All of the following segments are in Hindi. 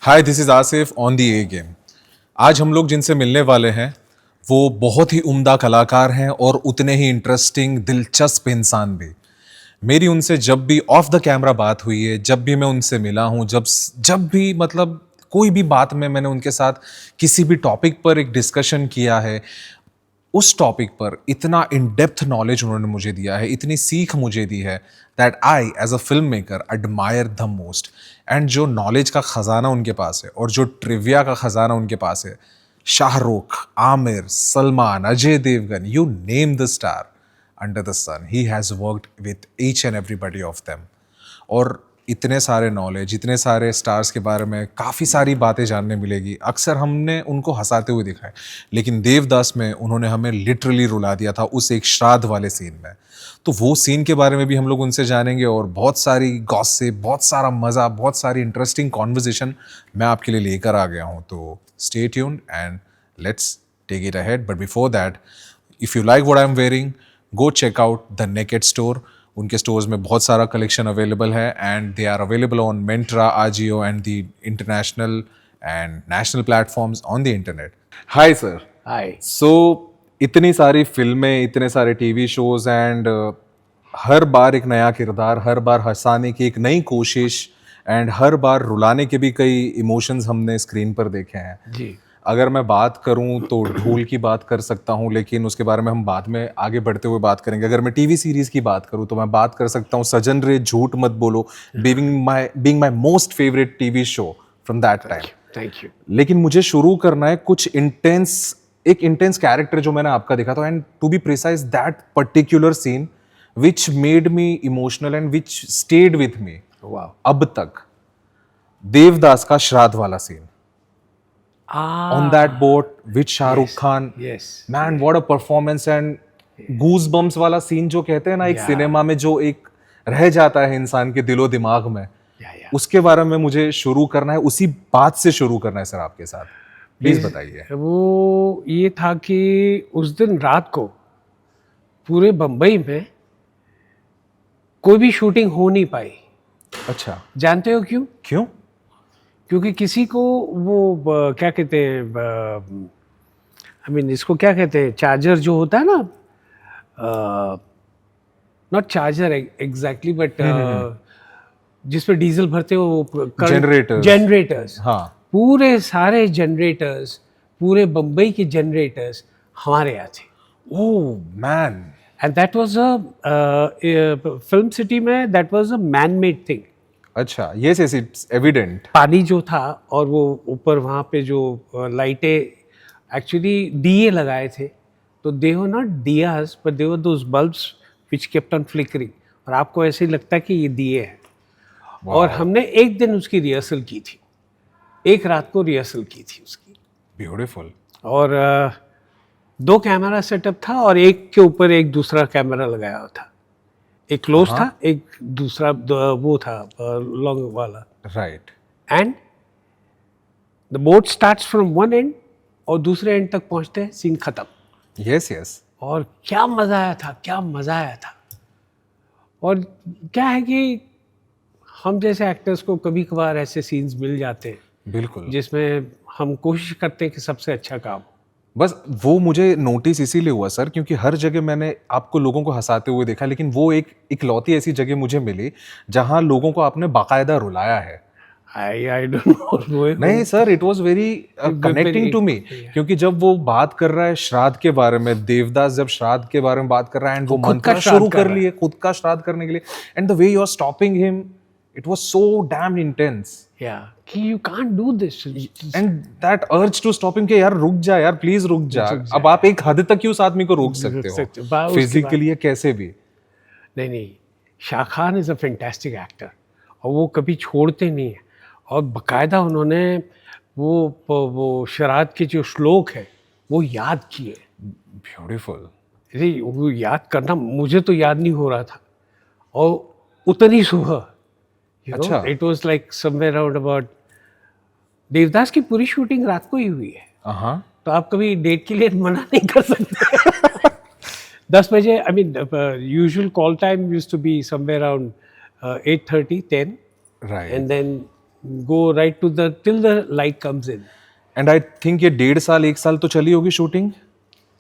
Hi, this is Asif on the A game. आज हम लोग जिनसे मिलने वाले हैं वो बहुत ही उम्दा कलाकार हैं और उतने ही इंटरेस्टिंग दिलचस्प इंसान भी। मेरी उनसे जब भी ऑफ द कैमरा बात हुई है, जब भी मैं उनसे मिला हूं, जब भी मतलब कोई भी बात में मैंने उनके साथ किसी भी टॉपिक पर एक डिस्कशन किया है, उस टॉपिक पर इतना इन डेप्थ नॉलेज उन्होंने मुझे दिया है, इतनी सीख मुझे दी है that I as a film maker admire the most. And जो नॉलेज का खजाना उनके पास है और जो ट्रिविया का खजाना उनके पास है, Shahrukh, Aamir, Salman, Ajay Devgan, you name the star under the sun, he has worked with each and everybody of them. और इतने सारे नॉलेज, इतने सारे स्टार्स के बारे में काफ़ी सारी बातें जानने मिलेगी। अक्सर हमने उनको हंसाते हुए देखा है, लेकिन देवदास में उन्होंने हमें लिटरली रुला दिया था उस एक श्राद्ध वाले सीन में। तो वो सीन के बारे में भी हम लोग उनसे जानेंगे और बहुत सारी गॉसिप, बहुत सारा मज़ा, बहुत सारी इंटरेस्टिंग कॉन्वर्जेशन मैं आपके लिए लेकर आ गया हूँ। तो stay tuned and let's take it ahead. But before that, if you like what I am wearing, go check out the naked store. उनके स्टोर्स में बहुत सारा कलेक्शन अवेलेबल है and they are available on Myntra, Ajio and the international and national platforms on the internet. Hi sir. Hi. So इतनी सारी फिल्में, इतने सारे टीवी शोज एंड हर बार एक नया किरदार, हर बार हंसाने की एक नई कोशिश एंड हर बार रुलाने के भी कई इमोशंस हमने स्क्रीन पर देखे हैं जी। अगर मैं बात करूं तो ढोल की बात कर सकता हूं, लेकिन उसके बारे में हम बाद में आगे बढ़ते हुए बात करेंगे। अगर मैं टीवी सीरीज की बात करूं तो मैं बात कर सकता हूं सजन रे झूठ मत बोलो, being my most favourite TV show from that time. Thank you. लेकिन मुझे शुरू करना है कुछ एक इंटेंस कैरेक्टर जो मैंने आपका देखा था, and to be precise that particular scene which made me emotional and which stayed with me wow. अब तक। देवदास का श्राद्ध वाला scene on that boat with Shahrukh Khan. Yes. Man, what a performance! And goosebumps वाला सीन जो कहते हैं ना एक सिनेमा में, जो एक रह जाता है इंसान के दिलो दिमाग में, उसके बारे में मुझे शुरू करना है, उसी बात से शुरू करना है सर आपके साथ। प्लीज बताइए। वो ये था कि उस दिन रात को पूरे बम्बई में कोई भी शूटिंग हो नहीं पाई। अच्छा। जानते हो क्यों? क्यों? क्योंकि किसी को वो क्या कहते हैं, आई मीन इसको क्या कहते हैं, चार्जर जो होता है ना, नॉट चार्जर एग्जैक्टली बट जिसपे डीजल भरते हो, जनरेटर्स। हाँ। पूरे सारे जनरेटर्स, पूरे बम्बई के जनरेटर्स हमारे यहाँ थे। Oh man. And that was a film city में, that was a man made thing. अच्छा, यस यस, इट्स एविडेंट। पानी जो था और वो ऊपर वहाँ पे जो लाइटें, एक्चुअली दिए लगाए थे, तो they were not diyas but they were those bulbs which kept on flickering, और आपको ऐसे ही लगता है कि ये दिए हैं। और हमने एक दिन उसकी रिहर्सल की थी, एक रात को रिहर्सल की थी उसकी। ब्यूटीफुल। और 2 कैमरा सेटअप था और एक के ऊपर एक दूसरा कैमरा लगाया हुआ था। एक क्लोज था, एक दूसरा वो था लॉन्ग वाला। Right. And the boat starts from one and और दूसरे एंड तक पहुंचते हैं, सीन खत्म। Yes yes. और क्या मजा आया था, क्या मजा आया था। और क्या है कि हम जैसे एक्टर्स को कभी कभार ऐसे सीन्स मिल जाते हैं, बिल्कुल, जिसमें हम कोशिश करते हैं कि सबसे अच्छा काम। बस वो मुझे नोटिस इसीलिए हुआ सर क्योंकि हर जगह मैंने आपको लोगों को हंसाते हुए देखा, लेकिन वो एक इकलौती ऐसी जगह मुझे मिली जहां लोगों को आपने बाकायदा रुलाया है। I don't know. नहीं sir, it was very connecting to me, क्योंकि जब वो बात कर रहा है श्राद्ध के बारे में, देवदास जब श्राद्ध के बारे में बात कर रहा है एंड वो मंत्र शुरू कर लिए खुद का श्राद्ध करने के लिए, and the way you are stopping him, it was so damn intense. कि you can't do this, and that urge to stop him कि यार रुक जा यार, प्लीज रुक जा। अब आप एक हद तक ही उस आदमी को रोक सकते हो, फिजिकली या कैसे भी। नहीं, Shah Khan is a fantastic actor और वो कभी छोड़ते नहीं है। और बकायदा उन्होंने वो श्राद्ध के जो श्लोक है वो याद किए। ब्यूटीफुल। अरे वो याद करना मुझे तो याद नहीं हो रहा था, और उतनी सुबह, अच्छा, it was like somewhere around about, Devdas की पूरी शूटिंग रात को ही हुई है। तो आप कभी डेट के लिए मना नहीं कर सकते। 10 बजे, I mean usual call time used to be somewhere around 8:30 10, right. And then go right to the till the light comes in. And I think ये 1.5 साल 1 साल तो चली होगी शूटिंग।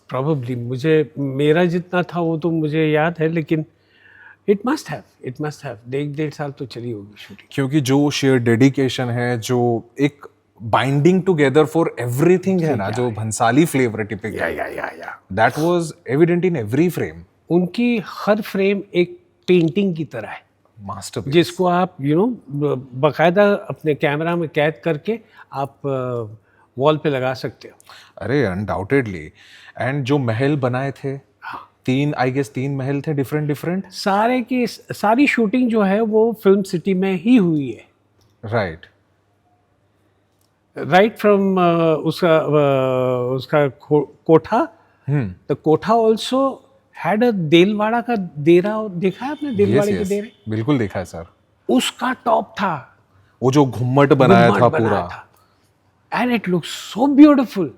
Probably मुझे मेरा जितना था वो तो मुझे याद है, लेकिन it must have 1.5 साल तो चली होगी शूटिंग। क्योंकि जो शेयर डेडिकेशन है, जो एक बाइंडिंग टुगेदर फॉर एवरीथिंग है ना, जो भंसाली फ्लेवर टिपिकल, या that was evident in every frame. उनकी हर फ्रेम एक पेंटिंग की तरह है, मास्टरपीस। जिसको आप बाकायदा अपने कैमरा में कैद करके आप वॉल पे लगा सकते हो। अरे अनडाउटेडली। एंड जो महल बनाए थे, 3 महल थे डिफरेंट। सारी शूटिंग जो है वो फिल्म सिटी में ही हुई है। राइट फ्रॉम उसका कोठा, द कोठा ऑल्सो हैड अ देलवाड़ा का देरा। देखा है आपने देलवाड़े के देरे? बिल्कुल देखा है सर। उसका टॉप था, वो जो घुम्मट बनाया था पूरा, and it looks so beautiful.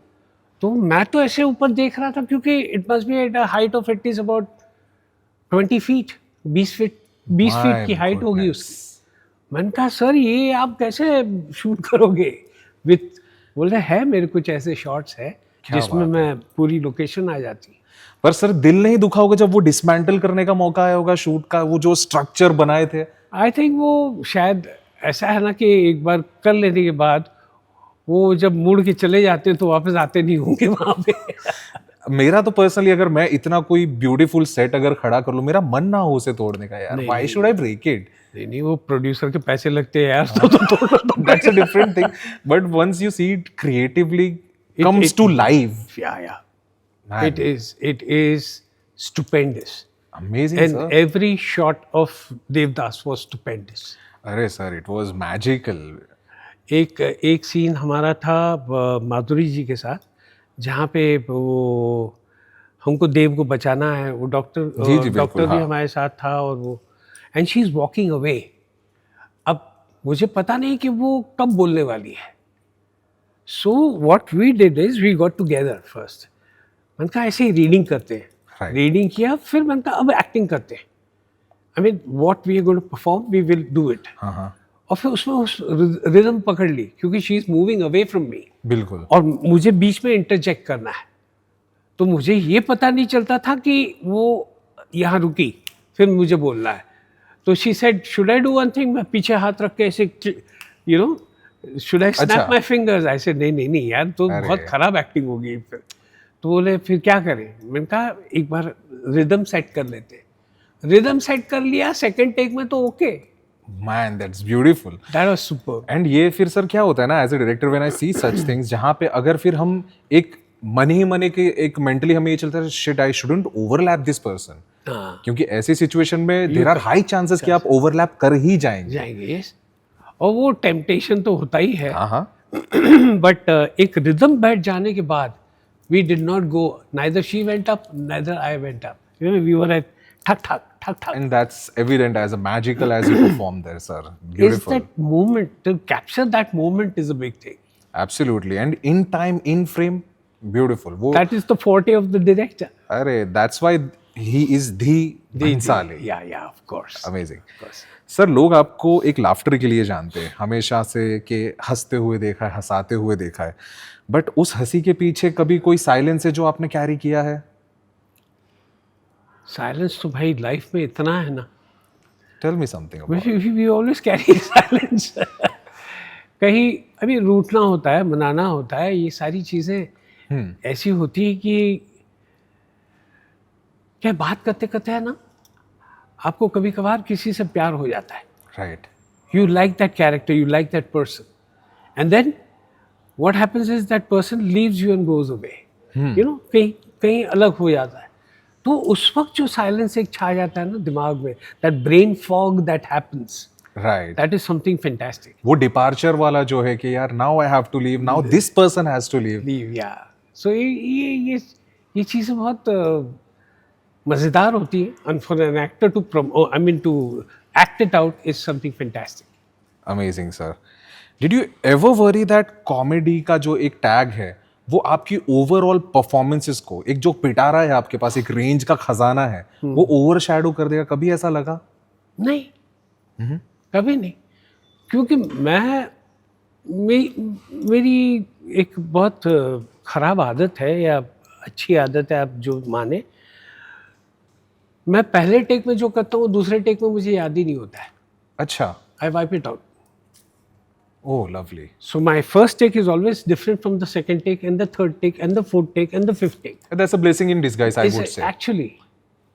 तो मैं तो ऐसे ऊपर देख रहा था, क्योंकि it must be at a height of it is about 20 feet, 20 feet की हाइट होगी उसकी। मैंने कहा सर ये आप कैसे शूट करोगे विथ, बोल रहे हैं मेरे कुछ ऐसे शॉट्स है जिसमें मैं पूरी लोकेशन आ जाती। पर सर दिल नहीं दुखा होगा जब वो डिसमेंटल करने का मौका आया होगा शूट का, वो जो स्ट्रक्चर बनाए थे? आई थिंक वो शायद ऐसा है ना कि एक बार कर लेने के बाद वो जब मुड़ के चले जाते हैं तो वापस आते नहीं होंगे वहाँ पे। मेरा तो पर्सनली, अगर मैं इतना कोई ब्यूटीफुल सेट अगर खड़ा कर लूं, मेरा मन ना हो उसे तोड़ने का यार। Why should I break it? नहीं, वो प्रोड्यूसर के पैसे लगते हैं यार, तो तोड़ना तो that's a different thing, but once you see it creatively comes to life. या it is stupendous, amazing and sir. every shot of Devdas was stupendous. अरे सर इट वाज मैजिकल। एक सीन हमारा था माधुरी जी के साथ, जहाँ पे वो हमको देव को बचाना है, वो डॉक्टर भी हमारे साथ था, और वो and she is walking away. अब मुझे पता नहीं कि वो कब बोलने वाली है। So what we did is we got together first. मैंने कहा ऐसे ही रीडिंग करते हैं, रीडिंग किया, फिर मैंने कहा अब एक्टिंग करते हैं। I mean what we are going to perform we will do it. और फिर उसमें उस रिदम पकड़ ली, क्योंकि she is moving away from me. बिल्कुल। और मुझे बीच में इंटरजेक्ट करना है, तो मुझे ये पता नहीं चलता था कि वो यहाँ रुकी, फिर मुझे बोलना है। तो she said should I do one thing, मैं पीछे हाथ रख के ऐसे should I snap my fingers? ऐसे नहीं यार, तो बहुत खराब एक्टिंग होगी। फिर तो बोले फिर क्या करें? मैंने कहा एक बार रिदम सेट कर लेते। रिदम सेट कर लिया, सेकंड टेक में तो okay. Man, that's beautiful. That was superb. And ये फिर सर क्या होता है ना, as a director when I see such things, जहाँ पे अगर फिर हम एक मन ही मन के एक मेंटली हमें ये चलता है shit I shouldn't overlap this person, क्योंकि ऐसी सिचुएशन में देयर आर हाई चांसेस कि आप ओवरलैप कर ही जाएंगे। यस, और वो टेम्पटेशन तो होता ही है। हाँ। बट एक रिदम बैठ जाने के बाद we did not go, neither she went up neither I went up, we were at thak thak thak thak, and that's evident as a magical as you perform there sir. Beautiful. Is that moment, to capture that moment is a big thing. Absolutely. And in time, in frame, beautiful. That is the forte of the director. Arey, that's why he is the Bhansali. Yeah, of course. Amazing. Of course. Sir लोग आपको एक लाफ्टर के लिए जानते हैं हमेशा से, कि हंसते हुए देखा है, हंसाते हुए देखा है, बट उस हंसी के पीछे कभी कोई साइलेंस है जो आपने कैरी किया है? साइलेंस तो भाई लाइफ में इतना है ना। Tell me something about. We always carry silence. कहीं अभी रूठना होता है, मनाना होता है, ये सारी चीज़ें ऐसी होती है कि क्या बात करते करते है ना, आपको कभी कभार किसी से प्यार हो जाता है। Right. You like that character, you like that person, and then what happens is that person leaves you and goes away, कहीं अलग हो जाता है। तो उस वक्त जो साइलेंस एक छा जाता है ना दिमाग में, that brain fog that happens, right, that is something fantastic. वो डिपार्चर वाला जो है कि यार now I have to leave, now this person has to leave. या सो ये चीज़ें बहुत मज़ेदार होती है, and for an actor to to act it out is something fantastic. Amazing sir. Did you ever worry that comedy का जो एक टैग है वो आपकी ओवरऑल परफॉर्मेंसेस को, एक जो पिटारा है आपके पास, एक रेंज का खजाना है, वो ओवरशैडो कर देगा? कभी ऐसा लगा? नहीं, कभी नहीं, क्योंकि मैं मेरी एक बहुत खराब आदत है या अच्छी आदत है, आप जो माने, मैं पहले टेक में जो करता हूँ दूसरे टेक में मुझे याद ही नहीं होता है. अच्छा. I wipe it out. Oh, lovely. So my first take is always different from the second take and the third take and the fourth take and the fifth take. That's a blessing in disguise, I It's would say.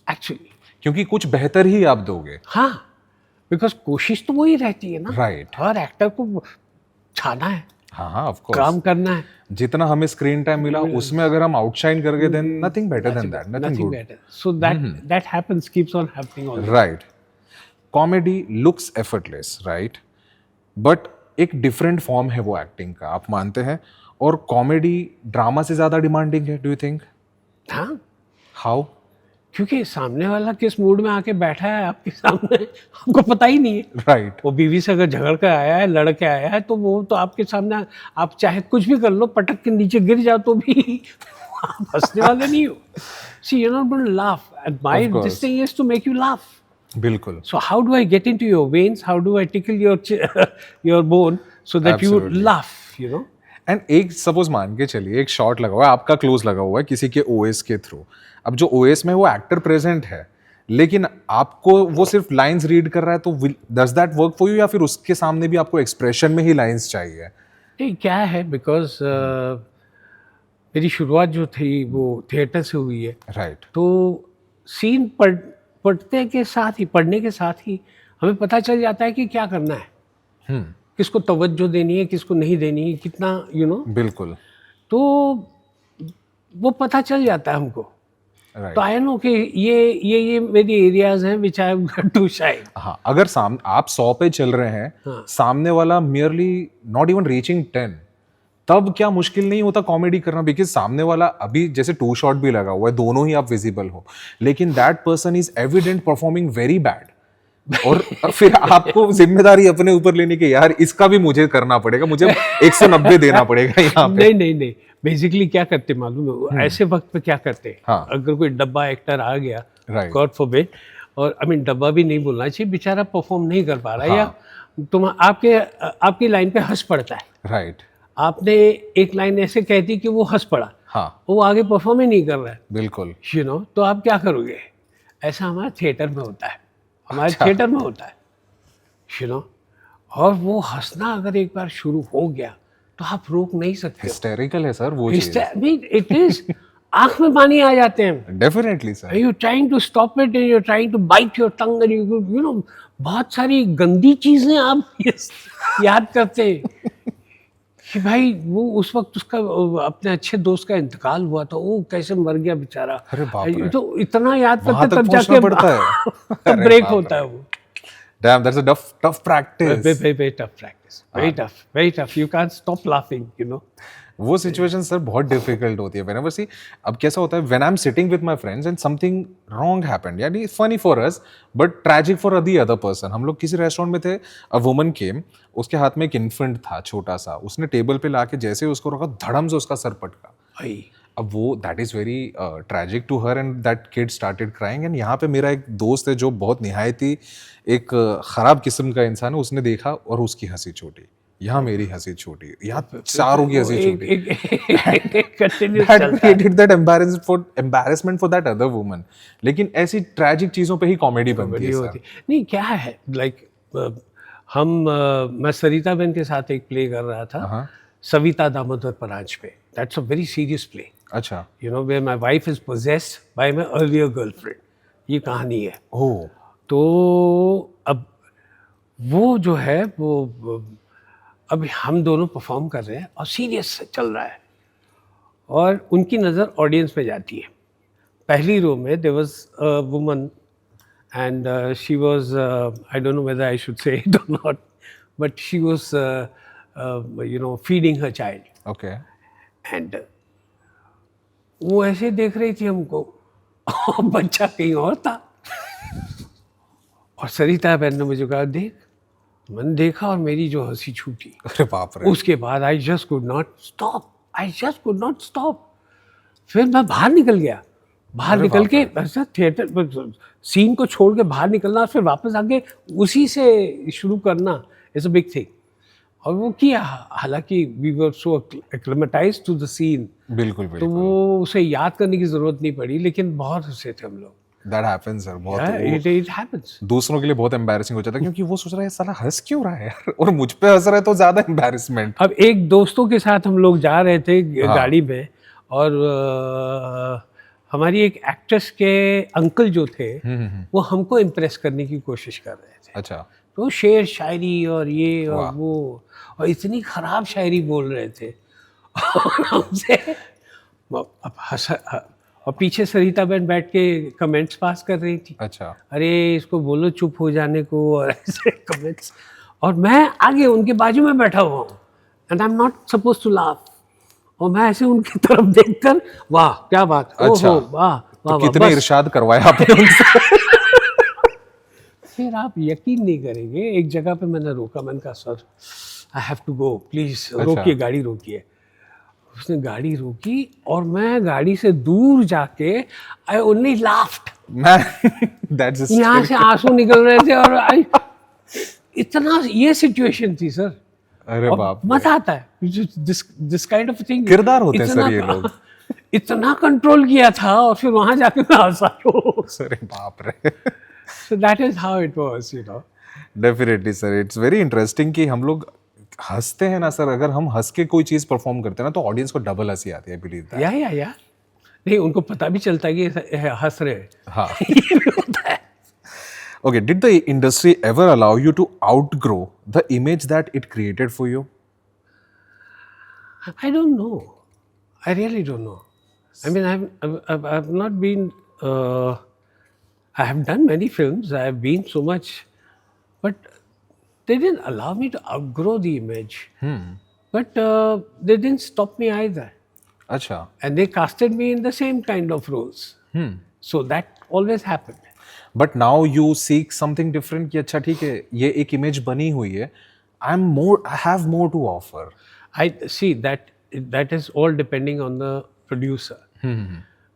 actually. क्योंकि कुछ बेहतर ही आप दोगे. हाँ, बिकॉज कोशिश तो वही रहती है ना. Right. हर एक्टर को छाना है, हाँ, of course. काम करना है. जितना हमें स्क्रीन टाइम मिला उसमें अगर हम आउटशाइन करके then nothing better than that, nothing good. Better. So that happens, keeps on happening all the time. Right. Comedy looks effortless, right, but एक डिफरेंट फॉर्म है वो एक्टिंग का, आप मानते हैं? और कॉमेडी ड्रामा से ज्यादा डिमांडिंग है, डू यू थिंक? हाँ, हाउ? क्योंकि सामने वाला किस मूड में आके बैठा है आपके सामने आपको पता ही नहीं है. राइट. वो बीवी से अगर झगड़ के आया है, लड़ के आया है, तो वो तो आपके सामने, आप चाहे कुछ भी कर लो, पटक के नीचे गिर जाओ तो भी आप हंसने वाले नहीं हो. सी, you're not going to laugh. And my Of course. this thing is to make you laugh. बिल्कुल. So how do I get into your veins? How do I tickle your bone so that you would Absolutely. laugh? You know. And एक सपोज मान के चलिए एक शॉट लगा हुआ है, आपका क्लोज लगा हुआ है किसी के ओएस के थ्रू. अब जो ओएस में वो एक्टर प्रेजेंट है, लेकिन आपको वो सिर्फ लाइंस रीड कर रहा है, तो does that work for you, या फिर उसके सामने भी आपको एक्सप्रेशन में ही लाइंस चाहिए? नहीं, क्या है, बिकॉज मेरी शुरुआत जो थी वो थिएटर से हुई है. राइट. तो सीन पढ़ने के साथ ही हमें पता चल जाता है कि क्या करना है, किसको तवज्जो देनी है, किसको नहीं देनी है, कितना बिल्कुल. तो वो पता चल जाता है हमको. राइट. तो आई नो कि ये मेरी एरियाज हैं विच आई हैव टू शाइन. हाँ, अगर आप 100 पे चल रहे हैं, हाँ. सामने वाला मियरली नॉट इवन रीचिंग 10, तब क्या मुश्किल नहीं होता कॉमेडी करना? बिकॉज सामने वाला अभी जैसे 2 शॉट भी लगा हुआ है, दोनों ही आप विजिबल हो, लेकिन that person is evident performing very bad, और फिर आपको जिम्मेदारी अपने ऊपर लेने के, यार इसका भी मुझे करना पड़ेगा, मुझे 190 देना पड़ेगा यहाँ पे. नहीं, बेसिकली क्या करते मालूम है, ऐसे वक्त पे क्या करते, हाँ. अगर कोई डब्बा एक्टर आ गया, Right. गॉड फॉरबिड, और आई मीन डब्बा भी नहीं बोलना चाहिए, बेचारा परफॉर्म नहीं कर पा रहा, हाँ. या तुम आपकी लाइन पे हंस पड़ता है. राइट. आपने एक लाइन ऐसे कह दी कि वो हंस पड़ा, हाँ, वो आगे परफॉर्म ही नहीं कर रहा है, बिल्कुल. तो आप क्या करोगे? ऐसा हमारे थिएटर में होता है, थिएटर में होता है, और वो हंसना अगर एक बार शुरू हो गया तो आप रोक नहीं सकते. हिस्टेरिकल है सर वो चीज. इट इज आंख में पानी आ जाते हैं. Definitely sir. You trying to stop it and you trying to bite your tongue and you बहुत सारी गंदी चीजें आप याद करते हैं कि भाई वो उस वक्त उसका अपने अच्छे दोस्त का इंतकाल हुआ था, वो कैसे मर गया बेचारा. अरे बाप रे. तो इतना याद वहां करते तक तब पहुंचना जाके पड़ता है. तब ब्रेक होता है वो. Damn, that's a tough practice. Very tough practice. Very tough. You can't stop laughing, वो सिचुएशन सर बहुत डिफिकल्ट होती है. whenever see, अब कैसा होता है, when I'm sitting with my friends and something wrong happened, यानी funny for us but tragic for the other person. हम लोग किसी रेस्टोरेंट में थे, a woman came, उसके हाथ में एक इन्फेंट था छोटा सा, उसने टेबल पे लाके जैसे उसको रखा, धड़म से उसका सर पटका. अब वो that is very tragic to her and that kid started crying. And यहाँ पे मेरा एक दोस्त है जो बहुत निहायती एक ख़राब किस्म का इंसान है, उसने देखा और उसकी हंसी छोटी, यहाँ मेरी हंसी छोटी, यहाँ चारों की हंसी छोटी. That created that embarrassment for that other woman. लेकिन ऐसी ट्रैजिक चीज़ों पे ही कॉमेडी बनती है सर. नहीं, क्या है, लाइक मैं सरिता बहन के साथ एक प्ले कर रहा था, सविता दामोदर परांच पे. That's a very serious play. अच्छा. where my wife is possessed by my earlier girlfriend. ये कहानी है. ओह. तो अब वो जो है वो अभी हम दोनों परफॉर्म कर रहे हैं और सीरियस चल रहा है, और उनकी नज़र ऑडियंस पे जाती है. पहली रो में there was a woman and she was, I don't know whether I should say it or not, but she was feeding her child. Okay. And वो ऐसे देख रही थी हमको और बच्चा कहीं और था. और सरिता बहन ने मुझे कहा, देख. मैंने देखा और मेरी जो हंसी छूटी. अरे बाप रे. उसके बाद I just could not stop. फिर मैं बाहर निकल गया. बाहर निकल के ऐसा थिएटर सीन को छोड़ के बाहर निकलना और फिर वापस आके उसी से शुरू करना इज अ बिग थिंग. और वो किया, हालांकि we were so acclimatised to the scene, बिल्कुल तो बिल्कुल, वो उसे याद करने की जरूरत नहीं पड़ी, लेकिन बहुत हंसे थे हम लोग। दैट हैपेंस सर, बहुत इट हैपेंस। दूसरों के लिए बहुत एम्बैरेसिंग हो जाता है, क्योंकि वो सोच रहा है साला हंस क्यों रहा है यार, और मुझ पे हंस रहा है तो ज्यादा एम्बैरेसमेंट। अब एक दोस्तों के साथ हम लोग जा रहे थे हाँ। गाड़ी में, और हमारी एक एक्ट्रेस के अंकल जो थे, वो हमको इम्प्रेस करने की कोशिश कर रहे थे। अच्छा, तो शेर शायरी और ये और वाह। वो, और इतनी खराब शायरी बोल रहे थे और हमसे अब और पीछे सरिता बहन बैठ के कमेंट्स पास कर रही थी, अच्छा, अरे इसको बोलो चुप हो जाने को, और ऐसे कमेंट्स। और मैं आगे उनके बाजू में बैठा हुआ हूँ, and I am not suppose to laugh, और मैं ऐसे उनकी तरफ देखकर, वाह क्या बात, अच्छा। ओहो वाह वाह तो वाह, कितने बस। इरशाद करवाया आपने उनसे? फिर आप यकीन नहीं करेंगे, एक जगह पे मैंने रोका, मैंने कहा sir I have to go please, रोकिए गाड़ी रोकिए। उसने गाड़ी रोकी और मैं गाड़ी से दूर जाके आई ओनली लाफ्ड, मैं दैट्स यहाँ से आंसू निकल रहे थे, और आई इतना, ये सिचुएशन थी सर। अरे और बाप रे। मजा आता है दिस काइंड ऑफ थिंग, किरदार होते हैं सर ये लोग। इतना कंट्रोल किया था, और फिर वहां जाके मैं हंसा। अरे बाप रे। So that is how it was, you know. Definitely sir, it's very interesting कि हम लोग हंसते हैं ना सर, अगर हम हंस के कोई चीज परफॉर्म करते हैं ना तो ऑडियंस को डबल हंसी आती है, बिलीव दैट। या नहीं, उनको पता भी चलता है कि हंस रहे हैं। हाँ। ये भी होता है। Okay, did the industry ever allow you to outgrow the image that it created for you? I don't know. I really don't know. I mean, I've not been. I have done many films. I have been so much, but they didn't allow me to outgrow the image. But they didn't stop me either, अच्छा, and they casted me in the same kind of roles. So that always happened. But now you seek something different कि अच्छा ठीक है, ये एक इमेज बनी हुई है, I have more to offer. I see that is all depending on the producer.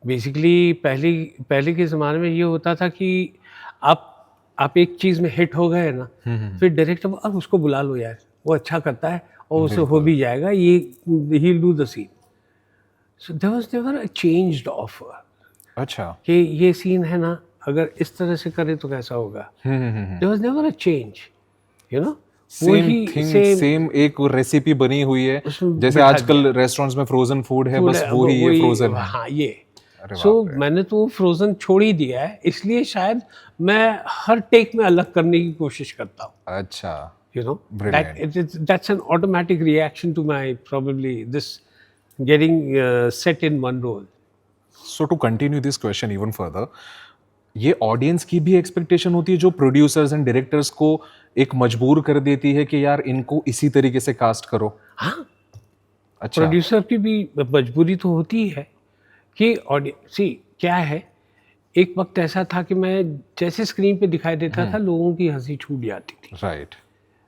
Basically पहले के ज़माने में ये होता था कि आप एक चीज़ में हिट हो गए ना, फिर डायरेक्टर अब उसको बुला लो यार, वो अच्छा करता है और उसे हो भी जाएगा, ये he will do the scene. So there was never a changed offer अच्छा, कि ये सीन है ना, अगर इस तरह से करे तो कैसा होगा। There was never a change, you know. Same thing, same एक रेसिपी बनी हुई है, जैसे आजकल रेस्टोरेंट्स में फ्रोजन फूड है, बस वो ही ये फ्रोजन है। हाँ ये। सो मैंने तो फ्रोजन छोड़ ही दिया है, इसलिए शायद मैं हर टेक में अलग करने की कोशिश करता हूँ। अच्छा, You know, Brilliant. that's an automatic reaction to my probably this getting set in one role. So to continue this question even further, ये ऑडियंस की भी एक्सपेक्टेशन होती है जो प्रोड्यूसर्स एंड डायरेक्टर्स को एक मजबूर कर देती है कि यार इनको इसी तरीके से कास्ट करो? हाँ, अच्छा, प्रोड्यूसर की भी मजबूरी तो होती है कि ऑडियंस, सी क्या है, एक वक्त ऐसा था कि मैं जैसे स्क्रीन पे दिखाई देता था लोगों की हंसी छूट जाती थी। राइट।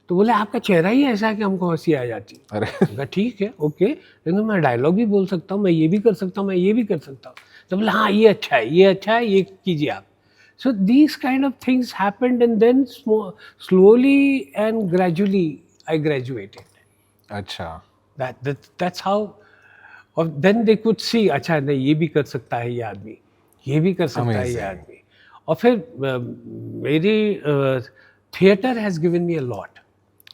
तो बोले आपका चेहरा ही ऐसा है कि हमको हंसी आ जाती है। अरे मैं कहा, ठीक है ओके, लेकिन मैं डायलॉग भी बोल सकता हूँ, मैं ये भी कर सकता हूँ, मैं ये भी कर सकता हूँ। तो बोले हाँ ये अच्छा है, ये अच्छा है, ये कीजिए आप। So these kind of things happened, and then slowly and gradually I graduated. अच्छा, दैट्स हाउ। और देन दे कुड सी, अच्छा नहीं ये भी कर सकता है ये आदमी, ये भी कर सकता है ये Amazing. आदमी। और फिर मेरी theatre has given me a lot,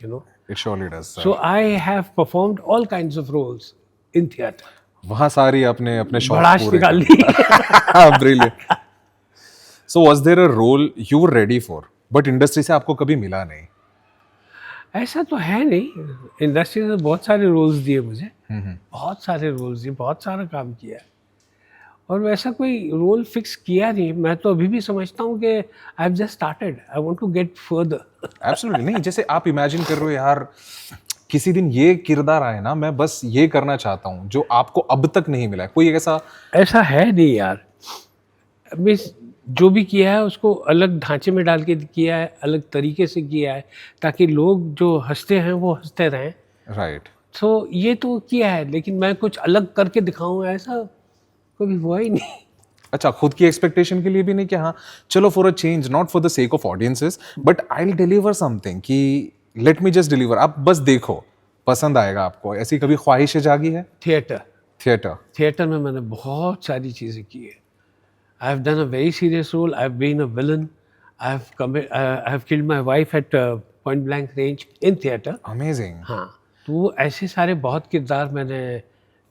you know. It surely does sir. So I have performed all kinds of roles in theatre. वहाँ सारी आपने अपने शौक भड़ास पूरे निकाल कर ली। Brilliant. So was there a role you were ready for but industry से आपको कभी मिला नहीं? ऐसा तो है नहीं, इंडस्ट्री ने बहुत सारे रोल्स दिए मुझे, बहुत सारे रोल्स दिए, बहुत सारा काम किया है, और वैसा कोई रोल फिक्स किया नहीं। मैं तो अभी भी समझता हूँ कि I have just started, I want to get further. Absolutely नहीं, जैसे आप इमेजिन कर रहे हो यार किसी दिन ये किरदार आए ना, मैं बस ये करना चाहता हूँ जो आपको अब तक नहीं मिला है, कोई ऐसा? ऐसा है नहीं यार, मिस जो भी किया है उसको अलग ढांचे में डाल के किया है, अलग तरीके से किया है, ताकि लोग जो हंसते हैं वो हंसते रहें। राइट। तो ये तो किया है, लेकिन मैं कुछ अलग करके दिखाऊं ऐसा कभी हुआ ही नहीं। अच्छा, खुद की एक्सपेक्टेशन के लिए भी नहीं कि हाँ चलो for a change, not for the sake of audiences, but I will deliver something कि लेट मी जस्ट डिलीवर, आप बस देखो, पसंद आएगा आपको? ऐसी कभी ख्वाहिशें जागी है? Theatre, theatre. थिएटर में मैंने बहुत सारी चीज़ें की है। I have done a very serious role, I have been a villain, I have killed my wife at point blank range in theatre. Amazing. हाँ, तो ऐसे सारे बहुत किरदार मैंने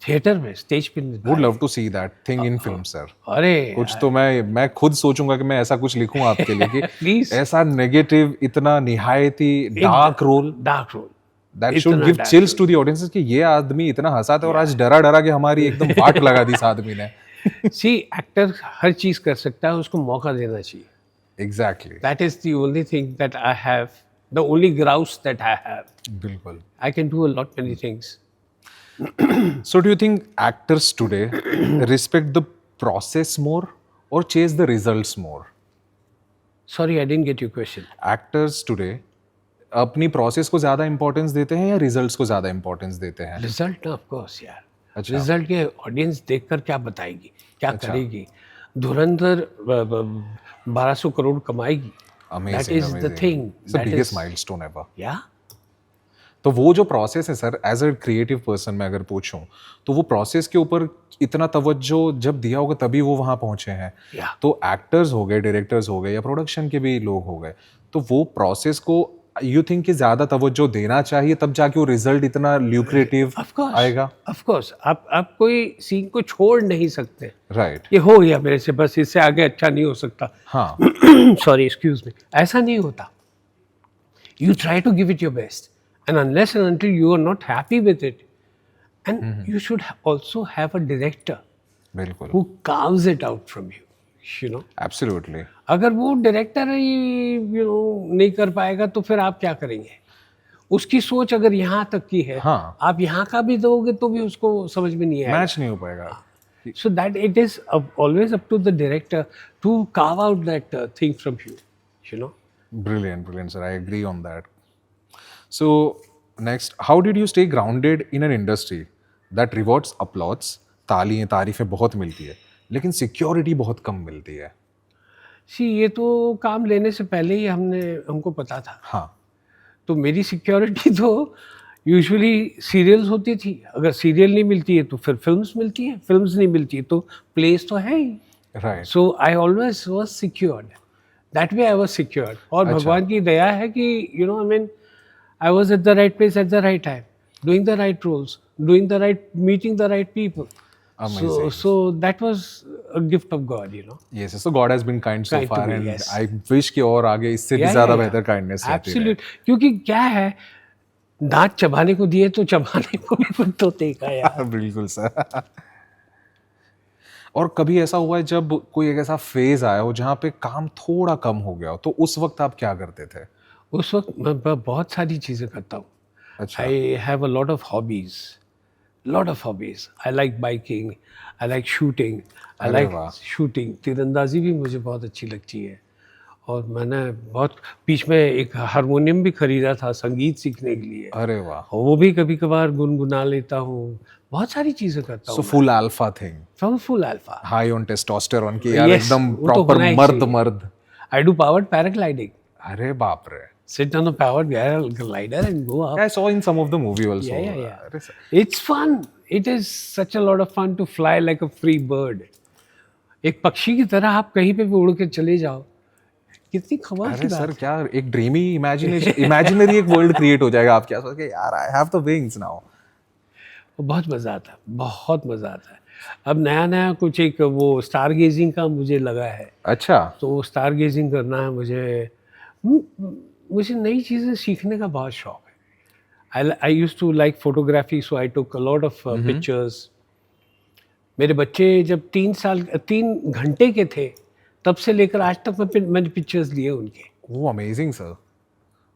थिएटर में, स्टेज पे वुड निभाए। Love to see that thing in film sir. अरे कुछ तो मैं खुद सोचूंगा कि मैं ऐसा कुछ लिखूं आपके लिए कि प्लीज, ऐसा नेगेटिव, इतना निहायती dark role dark role that should इतना give dark chills to the audiences कि ये आदमी इतना हंसा था और आज डरा डरा के हमारी एकदम वाट लगा दी इस आदमी ने। सी, एक्टर हर चीज कर सकता है, उसको मौका देना चाहिए। Exactly. That is the only thing that I have, the only grouse that I have. बिल्कुल। I can do a lot many things. So do you think actors today respect the process more or chase the results more? Sorry, I didn't get your question. Actors today अपनी प्रोसेस को ज्यादा इंपॉर्टेंस देते हैं या रिजल्ट्स को ज्यादा इंपॉर्टेंस देते हैं? रिजल्ट ऑफ कोर्स यार, अच्छा। रिजल्ट के ऑडियंस देखकर क्या बताएगी, क्या करेगी। धुरंधर 1200 crore कमाएगी। Amazing, That is the amazing. thing. It's the That biggest is- milestone ever. Yeah. तो वो जो प्रोसेस है sir, as a creative person मैं अगर पूछूं तो वो प्रोसेस के ऊपर इतना तवज्जो जब दिया होगा तभी वो वहां पहुंचे हैं। Yeah. तो एक्टर्स हो गए, डायरेक्टर्स हो गए या प्रोडक्शन के भी लोग हो गए, तो वो प्रोसेस को यू थिंक कि ज्यादा तवज्जो देना चाहिए तब जाके वो रिजल्ट इतना ल्यूक्रेटिव Of course. आएगा? Of course. आप कोई सीन को छोड़ नहीं सकते। राइट। ये हो गया मेरे से, बस इससे आगे अच्छा नहीं हो सकता। हाँ। Sorry, excuse me. ऐसा नहीं होता। You try to give it your best, and unless and until you are not happy with it, and you should also have a director बिल्कुल। who carves it out from you. You know, absolutely. अगर वो डायरेक्टर ही नहीं कर पाएगा तो फिर आप क्या करेंगे? उसकी सोच अगर यहाँ तक की है, हाँ। आप यहाँ का भी दोगे तो भी उसको समझ में नहीं आएगा। मैच नहीं हो पाएगा। So that it is always up to the director to carve out that thing from you. You know. Brilliant, brilliant, sir. I agree on that. So, next, how did you stay grounded in an industry that rewards applause? तालियां, तारीफें बहुत मिलती है, लेकिन सिक्योरिटी बहुत कम मिलती है। सी, ये तो काम लेने से पहले ही हमको पता था। हाँ। तो मेरी सिक्योरिटी तो यूजुअली सीरियल्स होती थी। अगर सीरियल नहीं मिलती है तो फिर फिल्म्स मिलती है, फिल्म्स नहीं मिलती है तो प्लेस तो है ही। Right. So I always was secured, that way I was secured. और भगवान की दया है कि I mean I was at the right place at the right time, doing the right roles, doing the right, meeting the right people. So that was a gift of God, Yes, so God has been kind so Kind to far, me, and yes. I wish कि और आगे इससे भी ज्यादा बेहतर काइंडनेस रहती रहे। एब्सोल्यूट। क्योंकि क्या है, दांत चबाने को दिए तो चबाने को भी कुछ तो देगा यार। बिल्कुल सर। और कभी ऐसा हुआ है जब कोई एक ऐसा फेज आया हो जहाँ पे काम थोड़ा कम हो गया हो, तो उस वक्त आप क्या करते थे? उस वक्त मैं बहुत सारी चीज़ें करता हूँ। अच्छा। I have a lot of hobbies, lot of hobbies. I like biking, I like shooting, I अरे लाइक वाह। शूटिंग। तीरंदाजी भी मुझे बहुत अच्छी लगती है। और मैंने बहुत बीच में एक हारमोनियम भी खरीदा था संगीत सीखने के लिए, अरे वाह। और वो भी कभी कभार गुनगुना लेता हूँ। बहुत सारी चीज़ें करता सो हूँ। Full alpha thing, full alpha. High on testosterone की यार, Yes, एकदम वो तो प्रॉपर होना ही मर्द चाहिए। मर्द। I do powered paragliding. अरे बाप रे। Sit on a powered glider and go up. I saw in some of the movie also. Yeah. अरे sir, It's fun. It is such a lot of fun to fly like a free bird. एक पक्षी की तरह आप कहीं पे भी उड़ के चले जाओ, कितनी कमाल की अरे बात सर है। क्या एक ड्रीमी इमेजिनरी एक वर्ल्ड क्रिएट हो जाएगा। आप क्या सोच के यार आई हैव द विंग्स नाउ। बहुत मज़ा आता है, बहुत मज़ा आता है। अब नया नया कुछ एक वो स्टार गेजिंग का मुझे लगा है, अच्छा। तो स्टार गेजिंग करना है मुझे नई चीज़ें सीखने का बहुत शौक है। I used to like photography, so I took a lot of pictures. मेरे बच्चे जब 3 घंटे के थे तब से लेकर आज तक मैंने पिक्चर्स लिए उनके। वो amazing sir.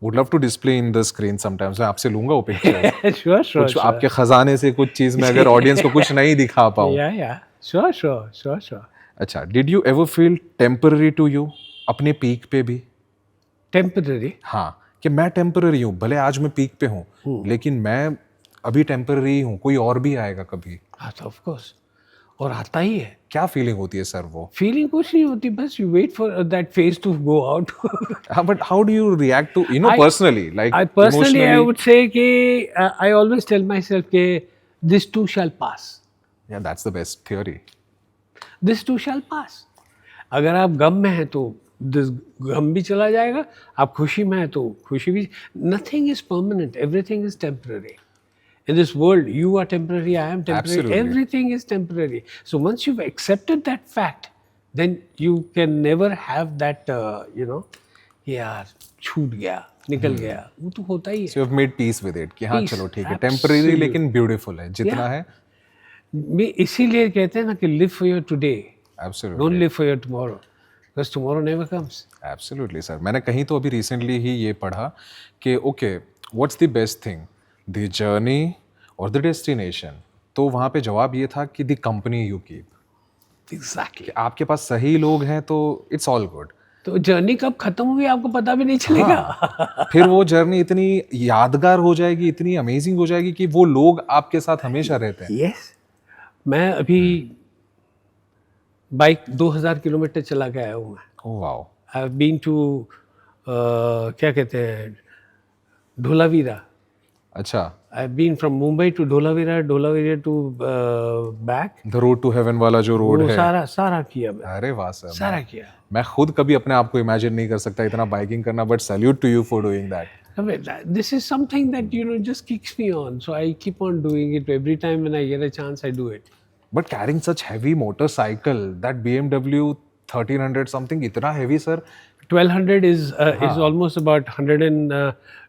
Would love to display in the screen sometimes. मैं आपसे लूंगा वो पिक्चर। श्योर कुछ आपके खजाने से कुछ चीज में अगर ऑडियंस को कुछ नहीं दिखा पाऊँ। Yeah sure. अच्छा, did you ever feel temporary to you अपने पीक पे भी? टेम्पररी? हाँ, कि मैं टेम्पररी हूँ, भले आज मैं पीक पे हूँ लेकिन मैं अभी टेम्पररी हूँ, कोई और भी आएगा कभी। हाँ, तो ऑफ कोर्स और आता ही है। क्या फीलिंग होती है सर वो? फीलिंग कुछ नहीं होती, बस you wait for that phase to go out. हाँ, but how do you react to, you know, personally, like I personally, I emotionally? would say कि I always tell myself कि this too shall pass. या that's the best theory. This too shall pass. अगर आप गम में हैं तो this गम भी चला जाएगा, आप खुशी में हैं तो खुशी भी. Nothing is permanent. Everything is temporary. In this world, you are temporary, I am temporary. Absolutely. Everything is temporary. So once you've accepted that fact, then you can never have that, यार छूट गया, निकल गया, वो तो होता ही है. So you have made peace with it कि हाँ Peace, चलो ठीक है, absolutely. टेम्परेरी लेकिन ब्यूटीफुल है जितना Yeah. है. मैं इसीलिए कहते हैं ना कि live for your today, absolutely. don't live for your tomorrow, because tomorrow never comes. Absolutely sir. मैंने कहीं तो अभी रिसेंटली ही ये पढ़ा कि okay, what's the best thing, the journey और द डेस्टिनेशन? तो वहाँ पे जवाब ये था कि the company you keep. Exactly. कि आपके पास सही लोग हैं तो इट्स ऑल गुड. तो जर्नी कब खत्म हुई आपको पता भी नहीं चलेगा. फिर वो जर्नी इतनी यादगार हो जाएगी, इतनी अमेजिंग हो जाएगी कि वो लोग आपके साथ हमेशा रहते हैं. Yes. मैं अभी बाइक 2000 किलोमीटर चला के आया हूँ मैं. Oh wow. I have been to क्या कहते हैं, धोलावीरा. अच्छा. I have been from Mumbai to Dholavira, Dholavira to back. The road to heaven वाला जो रोड वो है. सारा किया मैं, अरे वाह सर. सारा किया. मैं खुद कभी अपने आप को इमेजिन नहीं कर सकता इतना बाइकिंग करना, but salute to you for doing that. I mean, this is something that just kicks me on, so I keep on doing it. Every time when I get a chance, I do it. But carrying such heavy motorcycle, that BMW 1300 something, इतना heavy sir. 1200 is almost about 100 and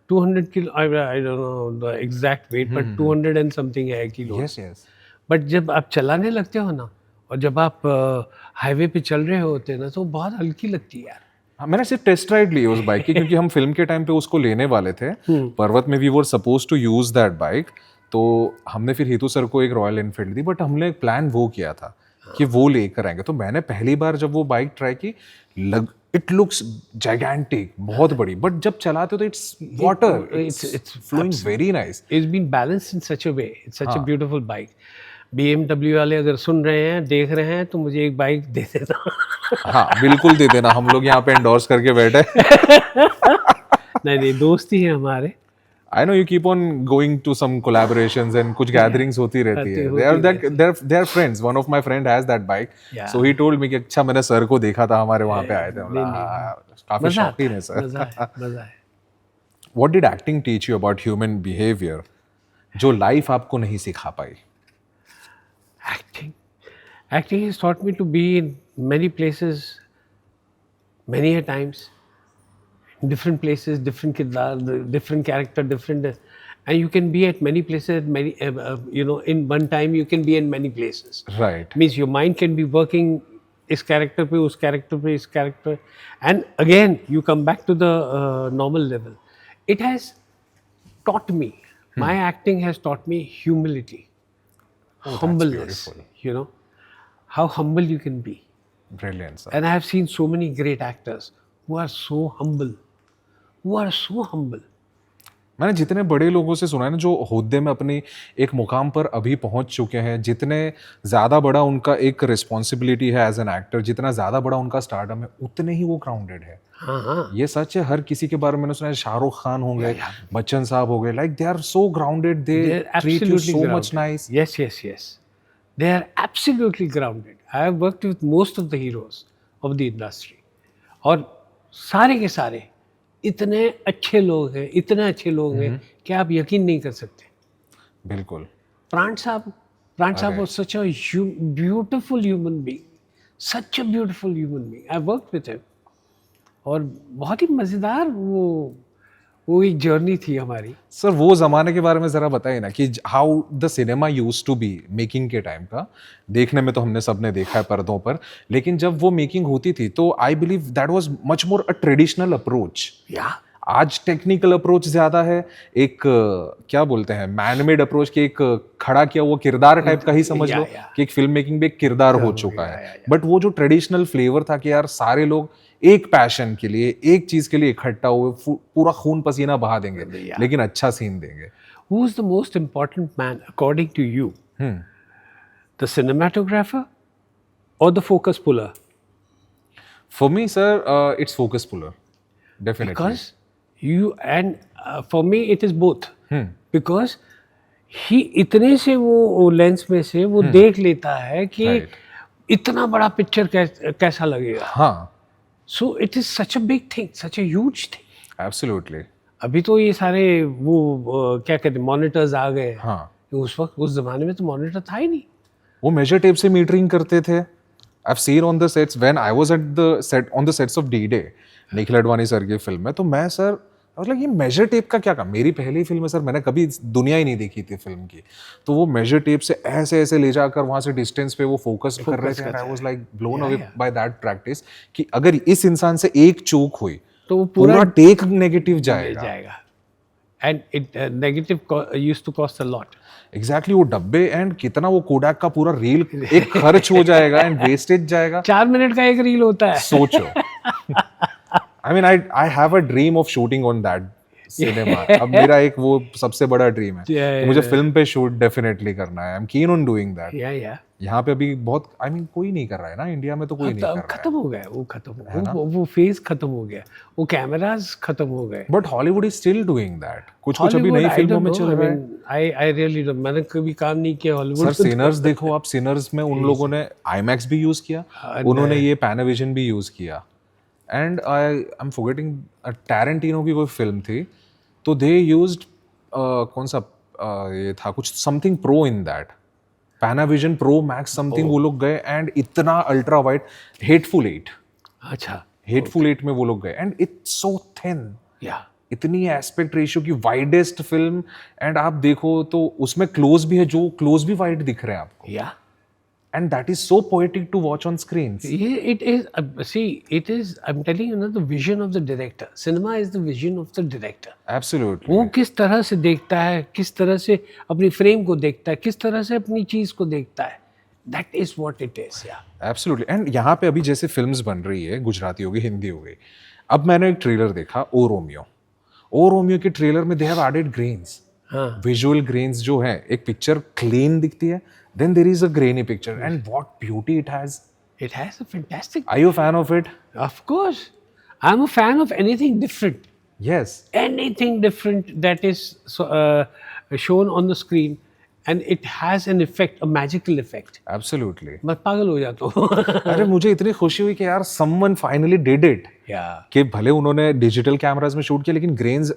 200 kilo. I don't know the exact weight, but 200 and something है किलो. Yes, yes. बट जब आप चलाने लगते हो ना, और जब आप हाईवे पे चल रहे होते हैं ना, तो बहुत हल्की लगती है यार. हाँ, मैंने सिर्फ टेस्ट राइड ली उस बाइक की क्योंकि हम फिल्म के टाइम पे उसको लेने वाले थे. पर्वत में we were suppose to use that bike. तो हमने फिर हेतु सर को एक रॉयल एनफील्ड दी, बट हमने एक प्लान वो किया था कि वो लेकर आएंगे. तो मैंने पहली बार जब वो बाइक ट्राई की, इट लुक्स जाइगेंटिक, बहुत बड़ी, बट जब चलाते हो तो it's water, it's flowing very nice. It's been balanced in such a way. It's such a beautiful bike. BMW वाले अगर सुन रहे हैं, देख रहे हैं, तो मुझे एक बाइक दे देना. हाँ बिल्कुल दे देना, हम लोग यहाँ पे एंडोर्स करके बैठे. नहीं, दोस्ती है हमारे. I know you keep on going to some collaborations and कुछ gatherings होती रहती है. They are friends. One of my friend has that bike. Yeah. So he told me कि अच्छा मैंने सर को देखा था, हमारे वहाँ पे आए थे. काफी शौकीन है सर. मजा है. What did acting teach you about human behavior जो लाइफ आपको नहीं सिखा पाई? Acting has taught me to be in many places, many a times, different places, different kirdar, different character, different, and you can be at many places, many, in one time you can be in many places. Right. Means your mind can be working इस character पे, उस character पे, इस character, and again you come back to the normal level. It has taught me, my acting has taught me humility. Humbleness, beautiful. how humble you can be. Brilliant sir. And I have seen so many great actors who are so humble, मैंने जितने बड़े लोगों से सुना है ना, जो होद्दे में अपनी एक मुकाम पर अभी पहुंच चुके हैं, जितने ज़्यादा बड़ा उनका एक रिस्पॉन्सिबिलिटी है एज एन एक्टर, जितना ज़्यादा बड़ा उनका स्टारडम है, उतने ही वो ग्राउंडेड है. हाँ. ये सच है. हर किसी के बारे में मैंने सुना है, शाहरुख खान हो गए, बच्चन साहब हो गए, like they are so grounded, they treat you so much nice. Yes. They are absolutely grounded. I have worked with most of the heroes of the industry. और सारे के सारे इतने अच्छे लोग हैं कि आप यकीन नहीं कर सकते. बिल्कुल. प्राण साहब was such a beautiful human being. Such a beautiful human being. I worked with him. और बहुत ही मज़ेदार वो एक जर्नी थी हमारी. सर वो ज़माने के बारे में ज़रा बताइए ना कि how the cinema used to be making के टाइम का. देखने में तो हमने सबने देखा है पर्दों पर, लेकिन जब वो मेकिंग होती थी तो I believe that was much more a traditional approach. आज टेक्निकल अप्रोच ज़्यादा है, एक क्या बोलते हैं, मैनमेड अप्रोच के, एक खड़ा किया हुआ किरदार टाइप का ही समझ लो कि एक फिल्म मेकिंग में एक किरदार हो चुका है. बट वो जो ट्रेडिशनल फ्लेवर था कि यार सारे लोग एक पैशन के लिए, एक चीज के लिए इकट्ठा हुए, पूरा खून पसीना बहा देंगे, लेकिन अच्छा सीन देंगे. Who is the most important man according to you? the cinematographer or the focus puller? For me, sir, it's focus puller. Definitely. Because you and for me it is both. Because he इतने से वो लेंस में से वो देख लेता है कि Right. इतना बड़ा पिक्चर कैसा लगेगा. हाँ, So it is such a big thing, such a huge thing. absolutely. अभी तो ये सारे वो क्या कहते हैं मॉनिटर्स आ गए. हाँ, उस वक्त उस जमाने में तो मॉनिटर था ही नहीं. वो मेजर टेप से मीटरिंग करते थे. I've seen on the sets when I was at the set on the sets of D-Day, Nikhil Advani sir की फिल्म में, तो मैं सर मतलब ये मेजर टेप का क्या काम. मेरी पहली फिल्म है सर, मैंने कभी दुनिया ही नहीं देखी थी फिल्म की, तो वो मेजर टेप से ऐसे ऐसे ले जाकर वहां से डिस्टेंस पे वो फोकस कर रहे थे. And I was like blown away by that practice कि अगर इस इंसान से एक चूक हुई तो वो पूरा टेक नेगेटिव जाएगा. And it negative used to cost a lot. Exactly वो डब्बे एंड कितना वो कोडैक का पूरा रील एक खर्च हो जाएगा एंड वेस्टेज जाएगा. 4 मिनट का एक रील होता है. सोचो. I mean, I have a dream of shooting on that cinema. अब मेरा एक वो सबसे बड़ा ड्रीम है कि मुझे फिल्म पे शूट डेफिनेटली करना है. I am keen on doing that. या यहाँ पे अभी बहुत आई मीन कोई नहीं कर रहा है ना, इंडिया में तो कोई नहीं कर रहा है. खत्म हो गया वो, खत्म हो गया वो फेज खत्म हो गया, वो कैमरास खत्म हो गए. But Hollywood is still doing that. कुछ अभी नई फिल्मों में चल रहा है. I really don't. मैंने कभी काम नहीं किया हॉलीवुड. सर सिनर्स देखो आप. सिनर्स में उन लोगों ने IMAX भी यूज किया, उन्होंने ये पैनाविजन भी यूज किया. And I am forgetting Tarantino की कोई फिल्म थी, तो दे यूज्ड कौन सा ये था कुछ something pro in that Panavision pro max something. वो लोग गए एंड इतना अल्ट्रा वाइड हेटफुल 8. अच्छा, हेटफुल 8 में वो लोग गए एंड इट्स सो थिन. या इतनी एस्पेक्ट रेशियो की वाइडेस्ट फिल्म. एंड आप देखो तो उसमें क्लोज भी है, जो क्लोज भी वाइड दिख रहे हैं आपको. Yeah and that is so poetic to watch on screen. it is see it is I'm telling you the vision of the director. Cinema is the vision of the director. Absolutely. वो किस तरह से देखता है, किस तरह से अपनी फ्रेम को देखता है, किस तरह से अपनी चीज को देखता है. That is what it is. Absolutely. And यहाँ पे अभी जैसे फिल्म्स बन रही है, गुजराती हो गई, हिंदी हो गई. अब मैंने एक ट्रेलर देखा ओ रोमियो के ट्रेलर में they have added grains. Visual grains जो है, एक पिक्चर क्लीन दिखती है, then there is a grainy picture and what beauty it has. It has a fantastic. Are you a fan of it? Of course, I'm a fan of anything different. Yes. Anything different that is shown on the screen and it has an effect, a magical effect. Absolutely. मैं पागल हो जाता हूँ. अरे मुझे इतनी खुशी हुई कि यार someone finally did it. Yeah. कि भले उन्होंने डिजिटल कैमरास में शूट किया लेकिन ग्रेन्स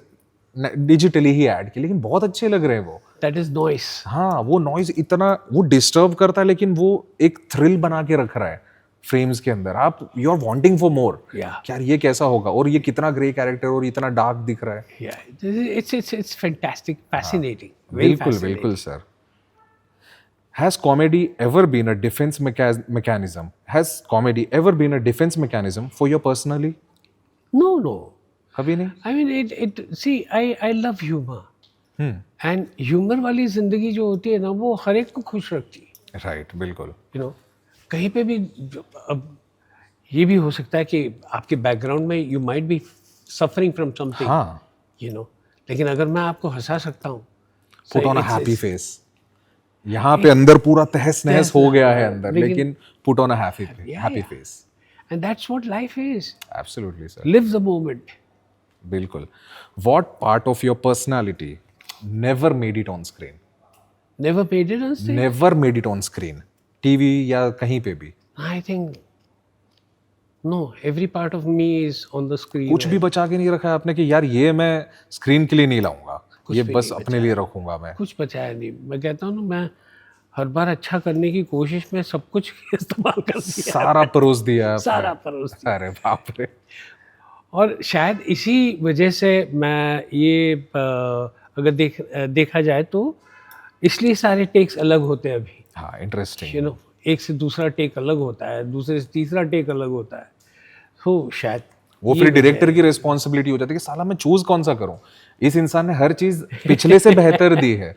डिजिटली ही ऐड किए, लेकिन बहुत अच्छे लग रहे हैं वो. That is noise. हाँ, वो नॉइज इतना वो डिस्टर्ब करता है लेकिन वो एक थ्रिल बना के रख रहा है फ्रेम्स के अंदर. आप you are wanting for more. यार ये कैसा होगा, और ये कितना ग्रे कैरेक्टर और इतना डार्क दिख रहा है. Yeah, it's fantastic, fascinating. बिल्कुल sir. Has comedy ever been a defense mechanism? Has comedy ever been a defense mechanism for you personally? No. कभी नहीं. I mean see I love humor. And humour वाली जिंदगी जो होती है ना, वो हर एक को खुश रखती है. राइट, बिल्कुल. कहीं पे भी अब ये भी हो सकता है कि आपके बैकग्राउंड में you might be suffering from something. हाँ. लेकिन अगर मैं आपको हंसा सकता हूँ, put on a happy face. यहाँ पे अंदर पूरा तहस नहस हो गया है अंदर, लेकिन put on a happy face. And that's what life is. Absolutely sir. Live the moment. बिल्कुल. What part of your personality never made it on screen? Never made it on screen? Never made it on screen. TV या कहीं पे भी. I think no, every part of me is on the screen. कुछ भी बचा के नहीं रखा है आपने कि यार ये मैं स्क्रीन के लिए नहीं लाऊंगा, ये बस अपने लिए रखूंगा मैं. कुछ बचाया नहीं. मैं कहता हूँ ना, मैं हर बार अच्छा करने की कोशिश में सब कुछ इस्तेमाल कर दिया. सारा परोस दिया. सारा परोस दिया. अरे बाप रे. और शायद इसी वजह से मैं ये अगर देखा जाए तो इसलिए सारे टेक्स अलग होते हैं अभी. हाँ, इंटरेस्टिंग. एक से दूसरा टेक अलग होता है, दूसरे से तीसरा टेक अलग होता है. तो शायद वो फिर डायरेक्टर की रिस्पॉन्सिबिलिटी हो जाती है कि साला मैं चूज कौन सा करूं. इस इंसान ने हर चीज पिछले से बेहतर दी है,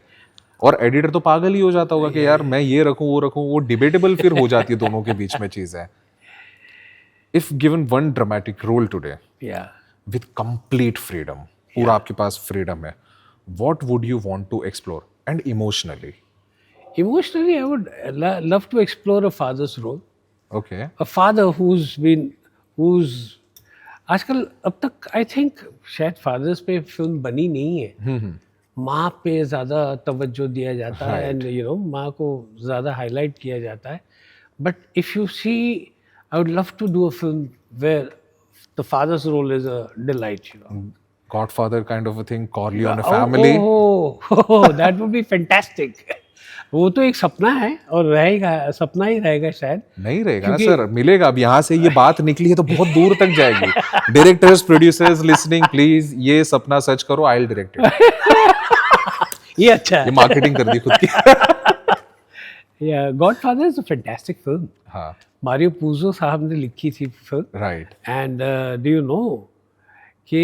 और एडिटर तो पागल ही हो जाता होगा कि यार मैं ये रखूं वो रखूं. वो डिबेटेबल फिर हो जाती है दोनों के बीच में चीज है. If given one dramatic role today with complete freedom, पूरा आपके पास फ्रीडम है, what would you want to explore and emotionally? Emotionally, I would love to explore a father's role. Okay A father who's आजकल अब तक आई थिंक शायद फादर्स पे फिल्म बनी नहीं है. माँ पे ज़्यादा तवज्जो दिया जाता है एंड यू नो माँ को ज़्यादा हाईलाइट किया जाता है. But if you see I would love to do a film where the father's role is a delight, you know. Godfather kind of a thing, Corleone family. That would be fantastic. वो तो एक सपना है और रहेगा, सपना ही रहेगा शायद. नहीं रहेगा ना क्योंकि- सर, मिलेगा. अब यहाँ से ये बात निकली है तो बहुत दूर तक जाएगी. डायरेक्टर्स, प्रोड्यूसर्स लिसनिंग, प्लीज ये सपना सच करो. I will direct it. ये अच्छा ये है. मार्केटिंग कर दी खुद की. Yeah, Godfather is a fantastic film. हाँ, मारियो पूजो साहब ने लिखी थी film. Right. And do you know कि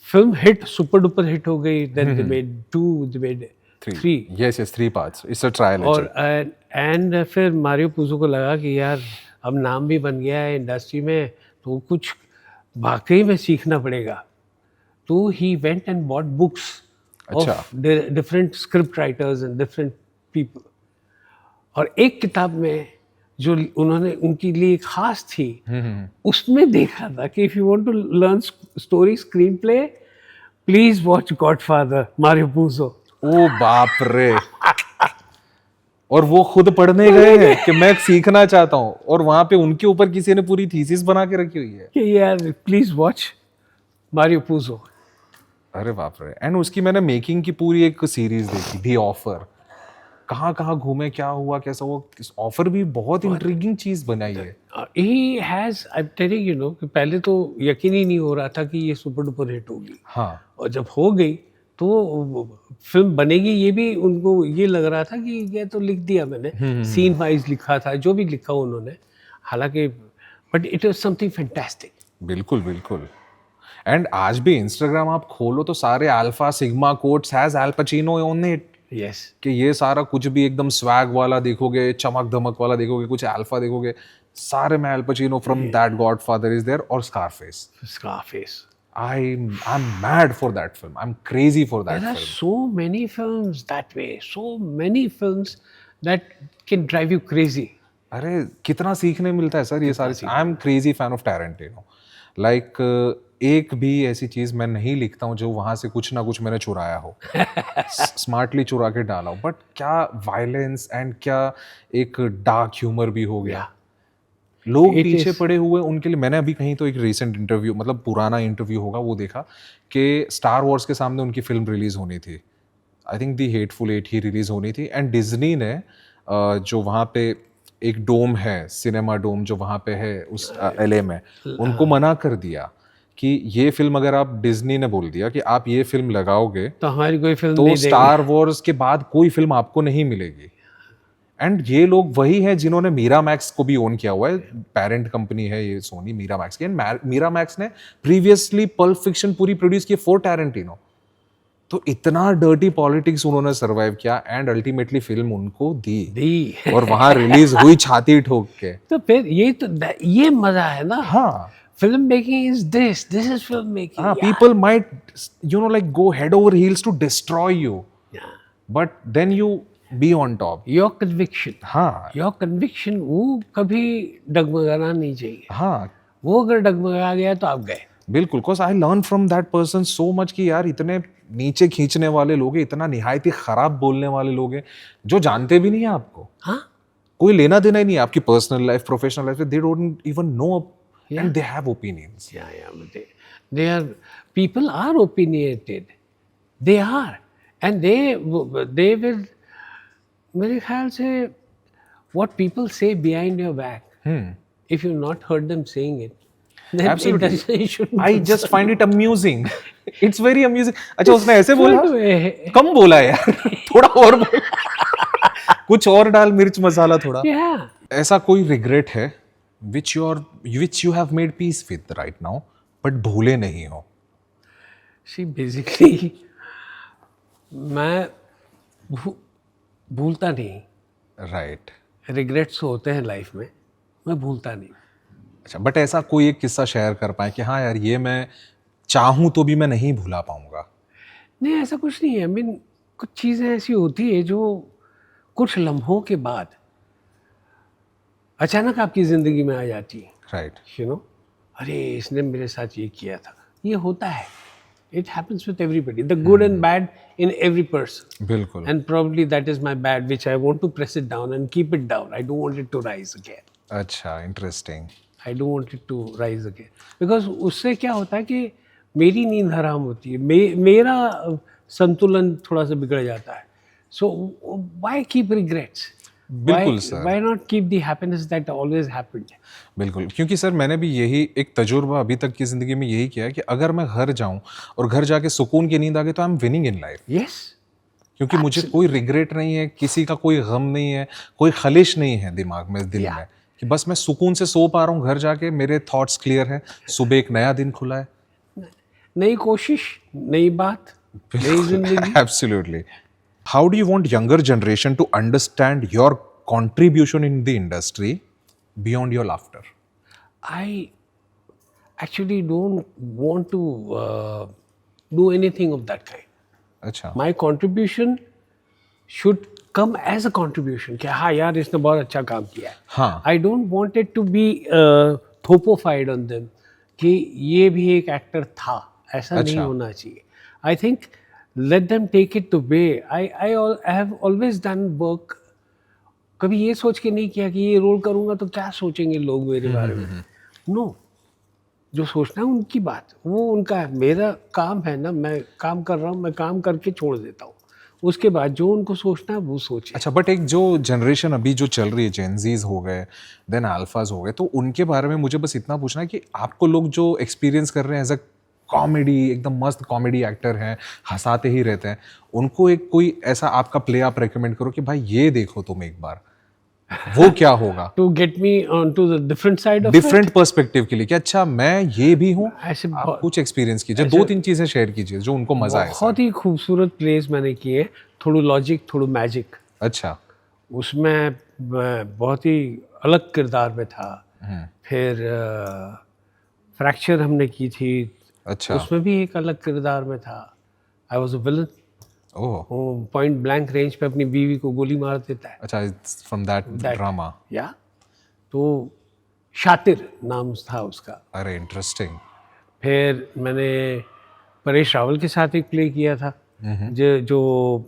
film hit, super duper hit हो गई. Then they made 2, they made 3. Yes yes, 3 parts. It's a trial. और एंड फिर मारियो पूजो को लगा कि यार अब नाम भी बन गया है इंडस्ट्री में तो कुछ वाकई में सीखना पड़ेगा. तो he went and bought books of different script writers and different people. और एक किताब में जो उन्होंने उनके लिए खास थी, उसमें देखा था कि if you want to learn story screenplay, please watch Godfather, Mario Puzo. ओ बाप रे. और वो खुद पढ़ने गए हैं कि मैं सीखना चाहता हूँ, और वहां पे उनके ऊपर किसी ने पूरी थीसिस बना के रखी हुई है कि यार प्लीज वॉच मारियो पूजो. अरे बाप रे. एंड उसकी मैंने मेकिंग की पूरी एक सीरीज देखी, दी ऑफर. कहाँ कहाँ घूमे, क्या हुआ, कैसा हुआ. ऑफर भी बहुत इंट्रिगिंग चीज बनाई है. He has, I am telling you know, कि पहले तो यकीन ही नहीं हो रहा था कि ये सुपर डुपर हिट होगी. हाँ, और जब हो गई तो फिल्म बनेगी ये भी उनको ये लग रहा था कि ये तो लिख दिया मैंने, सीन वाइज लिखा था जो भी लिखा उन्होंने, हालांकि but it was something fantastic. बिल्कुल बिल्कुल. एंड आज भी इंस्टाग्राम आप खोलो तो सारे alpha sigma quotes has Al Pacino on it. Yes. कि ये सारा कुछ भी एकदम स्वैग वाला देखोगे, चमक धमक वाला देखोगे, कुछ अल्फा देखोगे, सारे में Al Pacino from that Godfather is there, और Scarface. Scarface. I'm mad for that film. I'm crazy for that There are film. so many films that way, so many films that can drive you crazy. अरे कितना सीखने मिलता है सर ये सारी. I am crazy fan of Tarantino. Like एक भी ऐसी चीज मैं नहीं लिखता हूँ जो वहां से कुछ ना कुछ मैंने चुराया हो, स्मार्टली चुरा के डाला हो. बट क्या वायलेंस एंड क्या एक डार्क ह्यूमर भी हो गया. लोग पीछे पड़े हुए उनके लिए. मैंने अभी कहीं तो एक रिसेंट इंटरव्यू, मतलब पुराना इंटरव्यू होगा, वो देखा कि स्टार वॉर्स के सामने उनकी फिल्म रिलीज होनी थी. I think the Hateful Eight ही रिलीज होनी थी. एंड डिज्नी ने जो वहाँ पे एक डोम है, सिनेमा डोम जो वहाँ पे है उस LA में, उनको मना कर दिया कि ये फिल्म, अगर आप, डिज्नी ने बोल दिया कि आप ये फिल्म लगाओगे तो हमारी कोई फिल्म तो नहीं स्टार वॉर्स के बाद कोई फिल्म आपको नहीं मिलेगी. एंड ये लोग वही हैं जिन्होंने मीरा मैक्स को भी ओन किया हुआ है. पेरेंट कंपनी है ये सोनी, मीरा मैक्स की. एंड मीरा मैक्स ने प्रीवियसली पल्प फिक्शन पूरी प्रोड्यूस की फॉर टैरेंटिनो. तो इतना डर्टी पॉलिटिक्स उन्होंने सरवाइव किया एंड अल्टीमेटली फिल्म उनको दी. और वहां रिलीज हुई छाती ठोक के. तो फिर ये मजा है ना. हाँ, film making is this is film making. हाँ, people might, you know, like go head over heels to destroy you, but then you be on top. Your conviction. हाँ, योर कन्विक्शन वो कभी डगमगाना नहीं चाहिए. हाँ, वो अगर डगमगा गया तो आप गए. बिल्कुल. Cause I learned from that person so much कि यार इतने नीचे खींचने वाले लोग हैं, इतना निहायत ही खराब बोलने वाले लोग हैं जो जानते भी नहीं है आपको. हाँ, कोई लेना देना ही नहीं है आपकी personal life, professional life. They don't even know and they have opinions. but they are, people are opinionated. They are, and they will, मेरे ख्याल से what people say behind your back, if you've not heard them saying it, then Absolutely. it shouldn't. I just find it amusing. It's very amusing. अच्छा, उसने ऐसे बोला, But, कम बोला यार, थोड़ा और बोल, कुछ और डाल, मिर्च मसाला थोड़ा. yeah. ऐसा कोई रिग्रेट है which you have made peace with right now, but भूले नहीं हो? See, basically, मैं भूलता नहीं. राइट. रिग्रेट्स होते हैं लाइफ में, मैं भूलता नहीं. अच्छा, बट ऐसा कोई एक किस्सा शेयर कर पाए कि हाँ यार ये मैं चाहूँ तो भी मैं नहीं भुला पाऊंगा? नहीं, ऐसा कुछ नहीं है. I mean, कुछ चीज़ें ऐसी होती है जो कुछ लम्हों के बाद अचानक आपकी ज़िंदगी में आ जाती है, राइट। यू नो, अरे इसने मेरे साथ ये किया था। ये होता है, it happens with everybody, the good and bad in every person, बिल्कुल। and probably that is my bad which I want to press it down and keep it down. I don't want it to rise again. अच्छा, interesting. I don't want it to rise again. Because उससे क्या होता है कि मेरी नींद हराम होती है, मेरा संतुलन थोड़ा सा बिगड़ जाता है. So why keep regrets? बिल्कुल sir. Why not keep the happiness that always happened? बिल्कुल, क्योंकि सर मैंने भी यही एक तजुर्बा अभी तक की ज़िंदगी में यही किया है कि अगर मैं घर जाऊँ और घर जाके सुकून की नींद आ गई तो I am winning in life. Yes. क्योंकि मुझे कोई रिग्रेट नहीं है, किसी का कोई गम नहीं है, कोई खलिश नहीं है दिमाग में, दिल में, कि बस मैं सुकून से सो पा रहा हूँ घर जाके, मेरे थॉट्स क्लियर हैं, सुबह एक नया दिन खुला है। नई कोशिश, नई बात, नई जिंदगी। Absolutely. How do you want younger generation to understand your contribution in the industry beyond your laughter? I actually don't want to do anything of that kind. अच्छा, My contribution should come as a contribution कि हाँ यार इसने बहुत अच्छा काम किया है. हाँ, I don't want it to be thopofied on them कि ये भी एक एक्टर था, ऐसा नहीं अच्छा. होना चाहिए. I think let them take it the way I have always done work. कभी ये सोच के नहीं किया कि ये रोल करूँगा तो क्या सोचेंगे लोग मेरे बारे में. नो, जो सोचना है उनकी बात, वो उनका है. मेरा काम है ना, मैं काम कर रहा हूँ, मैं काम करके छोड़ देता हूँ. उसके बाद जो उनको सोचना है वो सोचे. अच्छा, बट एक जो जनरेशन अभी जो चल रही है, जेनजीज हो गए, देन अल्फाज हो गए, तो उनके बारे में मुझे बस इतना पूछना है कि आपको लोग जो एक्सपीरियंस कर रहे हैं एज अ कॉमेडी, एकदम मस्त कॉमेडी एक्टर हैं, हंसाते ही रहते हैं, उनको एक कोई ऐसा आपका प्ले आप रेकमेंड करो कि भाई ये देखो तुम एक बार, वो क्या होगा to get me on to the different side of different perspective के लिए कि अच्छा मैं ये भी हूँ. ऐसे आप कुछ एक्सपीरियंस कीजिए, 2-3 चीजें शेयर कीजिए जो उनको मजा आए. बहुत ही खूबसूरत प्लेस मैंने किए, थोड़ा लॉजिक थोड़ा मैजिक. अच्छा, उसमें मैं बहुत ही अलग किरदार में था. फिर फ्रैक्चर हमने की थी, अच्छा, उसमें भी एक अलग किरदार में था. I was a villain. ओह, वो पॉइंट ब्लैंक रेंज पे अपनी बीवी को गोली मार देता है. अच्छा, फ्रॉम दैट ड्रामा. या तो शातिर नाम था उसका. अरे इंटरेस्टिंग. फिर मैंने परेश रावल के साथ एक प्ले किया था जो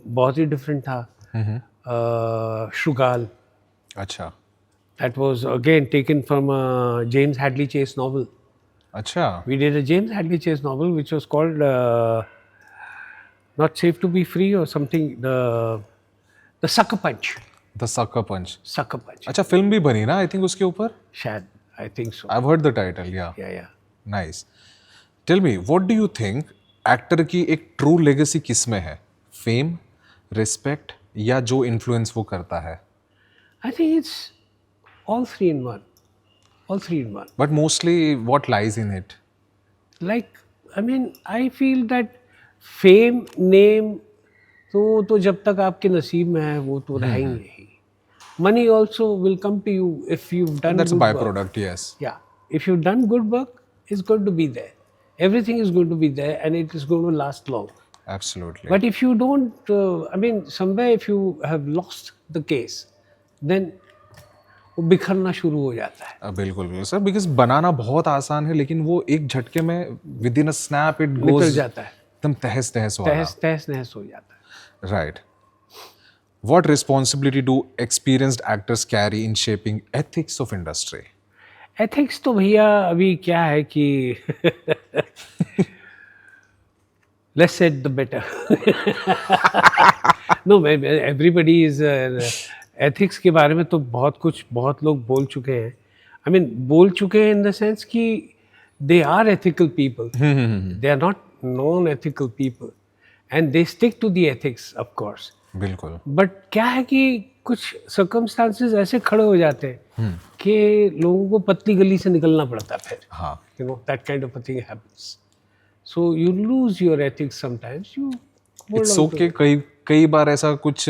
बहुत ही डिफरेंट था. शुगाल. अच्छा, that was again taken from James Hadley Chase novel. अच्छा, we did a James Hadley Chase novel which was called not safe to be free और something, the sucker punch. The sucker punch. Sucker punch अच्छा, फिल्म भी बनी ना आई थिंक उसके ऊपर. शायद, I think so. I have heard the title. Yeah yeah nice. Tell me, what do you think actor की एक ट्रू लेगेसी किस में है? फेम, रिस्पेक्ट, या जो इन्फ्लुएंस वो करता है? I think it's all three in one. All three in one. But mostly what lies in it? Like, I mean, I feel that fame, name, तो जब तक आपके नसीब में है वो तो रहेंगे ही. Money also will come to you if you've done that's a good by work. Product. Yes, Yeah, if you've done good work, it's going to be there. Everything is going to be there and it is going to last long. Absolutely. But if you don't, I mean, somewhere if you have lost the case, then वो बिखरना शुरू हो जाता है. बिल्कुल बिल्कुल सर, बिकॉज बनाना बहुत आसान है लेकिन वो एक झटके में with in a snap it निकल गोज जाता है, एकदम तहस नहस वाला. तहस नहस हो जाता है. Right. What responsibility do experienced actors carry in shaping ethics of industry? Ethics तो भैया अभी क्या है कि let's set the better. No, everybody is ethics के बारे में तो बहुत लोग बोल चुके हैं. आई मीन बोल चुके हैं इन द सेंस कि they are ethical people, they are not non ethical people and they stick to the ethics of course. बिल्कुल. बट क्या है कि कुछ सर्कमस्टांसेस ऐसे खड़े हो जाते हैं कि लोगों को पतली गली से निकलना पड़ता है. फिर हाँ, you know, that kind of a thing happens. So you lose your ethics sometimes. You hold it's on to okay. कई बार ऐसा कुछ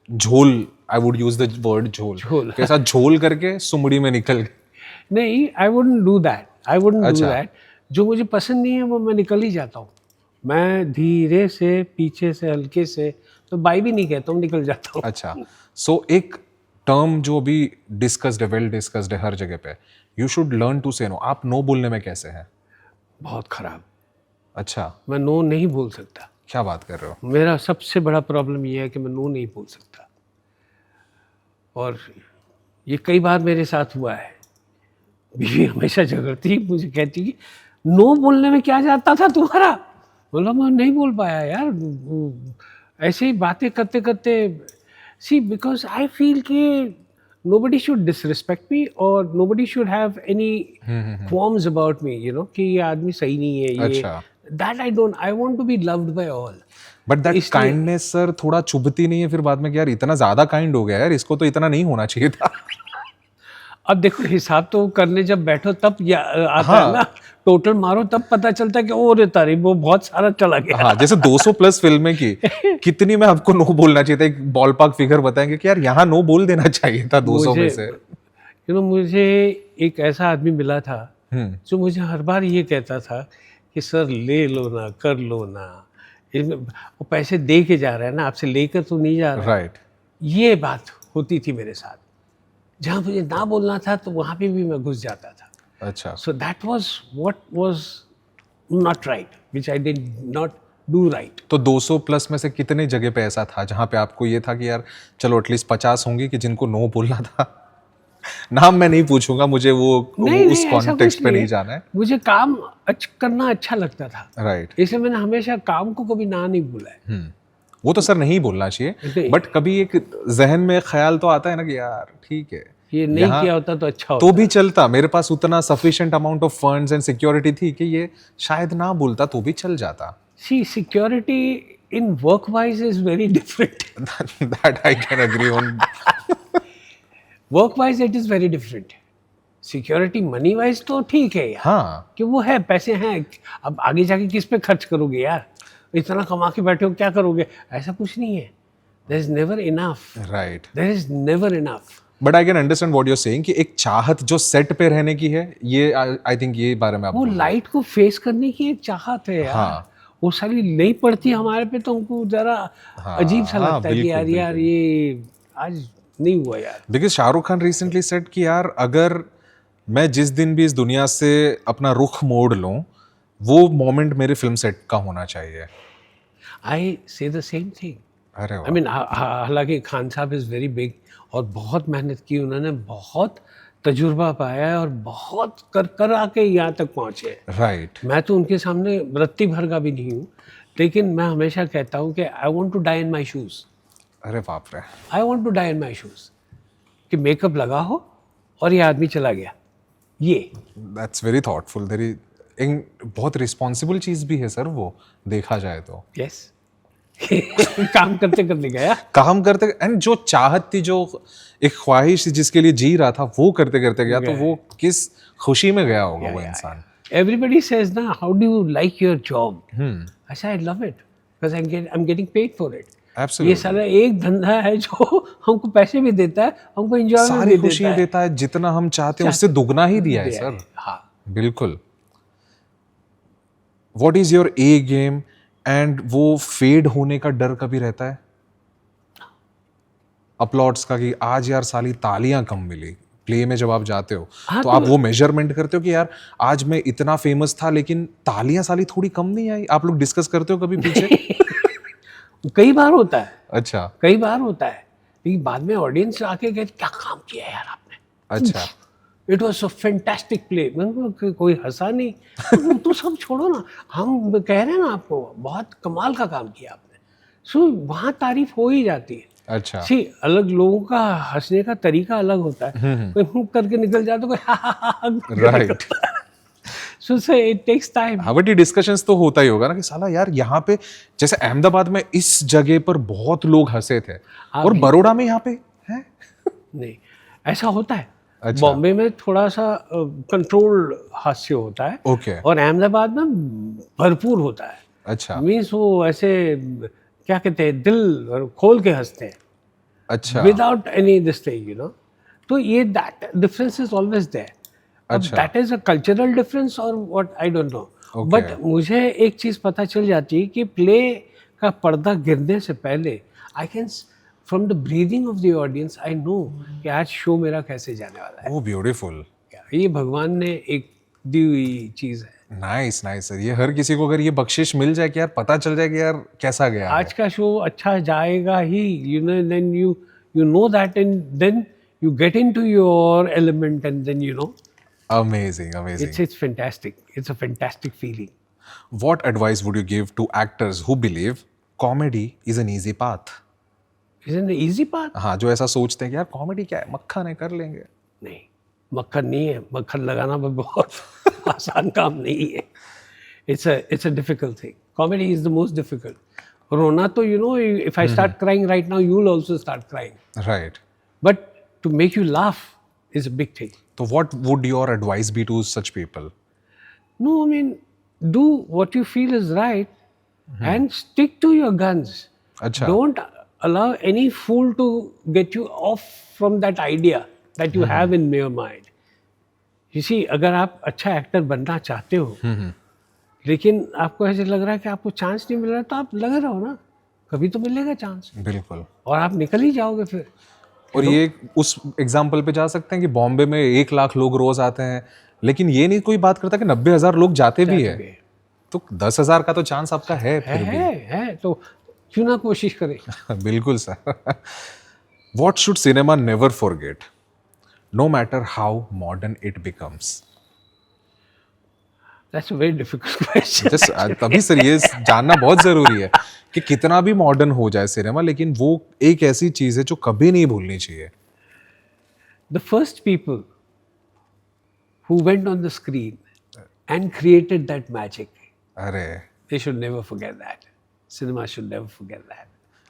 झोल, I would use the word झोल, झोल. कैसा झोल करके सुमड़ी में निकल. नहीं, I wouldn't do that. I wouldn't do अच्छा. that. जो मुझे पसंद नहीं है वो मैं निकल ही जाता हूँ. मैं धीरे से पीछे से हल्के से तो बाय भी नहीं कहता हूँ, निकल जाता हूँ। अच्छा, सो एक टर्म जो भी डिस्कस्ड है, वेल डिस्कस्ड है हर जगह पे, यू शुड लर्न टू से नो। आप नो बोलने में कैसे हैं? बहुत खराब। अच्छा, मैं नो नहीं बोल सकता। क्या बात कर रहे हो? मेरा सबसे बड़ा प्रॉब्लम ये है कि मैं नो नहीं बोल सकता, और ये कई बार मेरे साथ हुआ है। बीवी हमेशा झगड़ती, मुझे कहती कि नो बोलने में क्या जाता था तुम्हारा। बोला मैं नहीं बोल पाया यार, ऐसे ही बातें करते करते। सी बिकॉज आई फील कि nobody should disrespect me और nobody should have any qualms about me, you know, कि ये आदमी सही नहीं है, ये अच्छा। that I want to be loved by all। But that इसलिए- काइंडनेस सर थोड़ा चुभती नहीं है फिर बाद में कि यार इतना ज्यादा काइंड हो गया यार, इसको तो इतना नहीं होना चाहिए था? अब देखो हिसाब तो करने जब बैठो तब आता हाँ। है ना, टोटल मारो तब पता चलता है कि ओ रे तारीफ वो बहुत सारा चला गया। हाँ, जैसे 200 प्लस फिल्में की, कितनी में आपको नो बोलना चाहिए था? एक बॉल पार्क फिगर बताएंगे कि यार यहाँ नो बोल देना चाहिए था 200 में से। मुझे एक ऐसा आदमी मिला था जो मुझे हर बार ये कहता था कि सर ले लो ना, कर लो ना, वो पैसे दे के जा रहा है ना, आपसे लेकर तो नहीं जा रहा है। राइट। ये बात होती थी मेरे साथ। जहाँ मुझे ना बोलना था तो वहाँ पे भी मैं घुस जाता था। अच्छा, So that was what was not right, which I did not do right. तो 200 प्लस में से कितने जगह पे ऐसा था जहाँ पे आपको ये था कि यार चलो एटलीस्ट 50 होंगी कि जिनको नो बोलना था? नाम मैं नहीं पूछूंगा, मुझे वो उस ऐसा कुछ कॉन्टेक्स्ट पे नहीं है। जाना है। मुझे काम करना अच्छा लगता था, राइट। इसलिए मैंने हमेशा काम को कभी ना नहीं बोला है। वो तो सर नहीं बोलना चाहिए, नहीं। बट कभी एक जहन में ख्याल तो आता है ना कि यार ठीक है, ये नहीं यहाँ किया होता तो अच्छा होता। तो भी चलता, मेरे पास उतना sufficient amount of funds and security थी कि ये शायद ना बोलता तो भी चल जाता। See, security in work wise is very different. That I can agree on. Work wise it is very different. Security money wise तो ठीक है यार, हाँ, कि वो है, पैसे हैं, अब आगे जाके किस पे खर्च करोगे यार, इतना कमा के बैठे हो क्या करोगे, ऐसा कुछ नहीं है। There is never enough. Right. There is never enough. But I can understand what you are saying कि एक चाहत जो सेट पे रहने की है, ये आई थिंक ये बारे में आप वो बोल रहे लाइट को फेस करने की एक चाहत है यार। हाँ। वो सारी नहीं पड़ती हमारे पे तो हमको जरा अजीब सा हाँ, लगता है कि बिल्कुल, यार ये आज नहीं हुआ यार। हो। Because Shahrukh Khan recently said कि यार अगर मैं जिस दिन भी इस दुनिया से अपना रुख मोड़ लूं, वो मोमेंट मेरे फिल्म सेट का होना चाहिए। आई से द सेम थिंग। अरे आई मीन हालांकि खान साहब इज़ वेरी बिग और बहुत मेहनत की उन्होंने, बहुत तजुर्बा पाया है और बहुत कर आके यहाँ तक पहुँचे। राइट। मैं तो उनके सामने रत्ती भर का भी नहीं हूँ, लेकिन मैं हमेशा कहता हूँ कि I want to die in my shoes. अरे बाप रे। I want to die in my shoes, कि मेकअप लगा हो और ये आदमी चला गया। ये दैट्स वेरी थॉटफुल। वेरी बहुत रिस्पॉन्सिबल चीज भी है सर वो, देखा जाए तो। यस काम करते करते गया। काम करते एंड जो चाहत थी, जो एक ख्वाहिश थी जिसके लिए जी रहा था, वो करते करते गया, तो वो किस खुशी में गया होगा वो इंसान। Everybody says ना, how do you like your job? I say I love it because I'm getting paid for it. ये एब्सोल्युटली। सारा एक धंधा है जो हमको पैसे भी देता है, हमको एंजॉयमेंट सारी भी खुशी देता है। देता है, जितना हम चाहते हैं उससे दुगना ही दिया है सर। हाँ, बिल्कुल। What is your A game? And वो फेड होने का डर कभी रहता है अपलॉट्स का कि आज यार साली तालियां कम मिली प्ले में जब आप जाते हो? हाँ, तो आप वो मेजरमेंट करते हो कि यार आज मैं इतना फेमस था लेकिन तालियां साली थोड़ी कम नहीं आई? आप लोग डिस्कस करते हो कभी पीछे? कई बार होता है, अच्छा कई बार होता है, लेकिन बाद में ऑडियंस आके कहते क्या काम किया यार आपने, अच्छा। It was a fantastic play. कोई हंसा नहीं तो सब छोड़ो ना, हम कह रहे हैं ना आपको बहुत कमाल का काम किया आपने, सो वहाँ तारीफ हो ही जाती है। अच्छा। सी अलग लोगों का हंसने का तरीका अलग होता है, कोई हुक करके निकल जाता, कोई राइट। सो से इट टेक्स टाइम। हाँ, बट ये डिस्कशंस तो होता ही होगा ना कि साला यार यहाँ पे, जैसे अहमदाबाद में इस जगह पर बहुत लोग हंसे थे और बड़ौदा में यहाँ पे है नहीं, ऐसा होता है। अच्छा। बॉम्बे में थोड़ा सा कंट्रोल्ड हास्य होता है, ओके। और अहमदाबाद में भरपूर होता है। अच्छा। मीन्स वो ऐसे क्या कहते हैं, दिल खोल के हंसते हैं, अच्छा। Without any this thing, you know. तो ये that difference is always there. अच्छा। That is a cultural difference और what I don't know, but मुझे एक चीज़ पता चल जाती है कि प्ले का पर्दा गिरने से पहले I can from the breathing of the audience I know कि आज शो मेरा कैसे जाने वाला है. Oh, beautiful. ये भगवान ने एक दी हुई चीज है. नाइस नाइस सर, ये हर किसी को अगर ये बख्शिश मिल जाए कि यार पता चल जाए कि यार कैसा गया आज का शो अच्छा जाएगा ही, you know, then you know that, and then you get into your element, and then you know amazing amazing. it's fantastic. It's a fantastic feeling. What advice would you give to actors who believe comedy is an easy path? Isn't it easy part? हाँ, जो ऐसा सोचते हैं कि यार कॉमेडी क्या है, मक्खन है, कर लेंगे. नहीं, मक्खन नहीं है. मक्खन लगाना भी बहुत आसान काम नहीं है. It's a difficult thing. Comedy is the most difficult. रोना तो you know, if I start crying right now, you'll also start crying. Right. But to make you laugh is a big thing. So what would your advice be to such people? No, I mean, do what you feel is right and stick to your guns. अच्छा. Don't allow any fool to get you off from that idea that you have in your mind. You see, अगर आप अच्छा एक्टर बनना चाहते हो, लेकिन आपको ऐसे लग रहा है कि आपको चांस नहीं मिल रहा, तो आप लगे रहो ना, कभी तो मिलेगा चांस. बिल्कुल. और आप निकल ही जाओगे फिर. और ये उस एग्जाम्पल पे जा सकते हैं कि बॉम्बे में 1 लाख लोग रोज आते हैं, लेकिन ये नहीं कोई बात करता कि 90,000 लोग जाते भी है, तो 10,000 का तो चांस आपका है फिर भी. है तो क्यों ना कोशिश करें. बिल्कुल sir. What should cinema never forget, no matter how modern it becomes? That's a very difficult question. तभी सर ये जानना बहुत जरूरी है कि कितना भी मॉडर्न हो जाए सिनेमा, लेकिन वो एक ऐसी चीज है जो कभी नहीं भूलनी चाहिए. The first people who went on the screen and created that magic, अरे they should never forget that. Cinema should never forget that.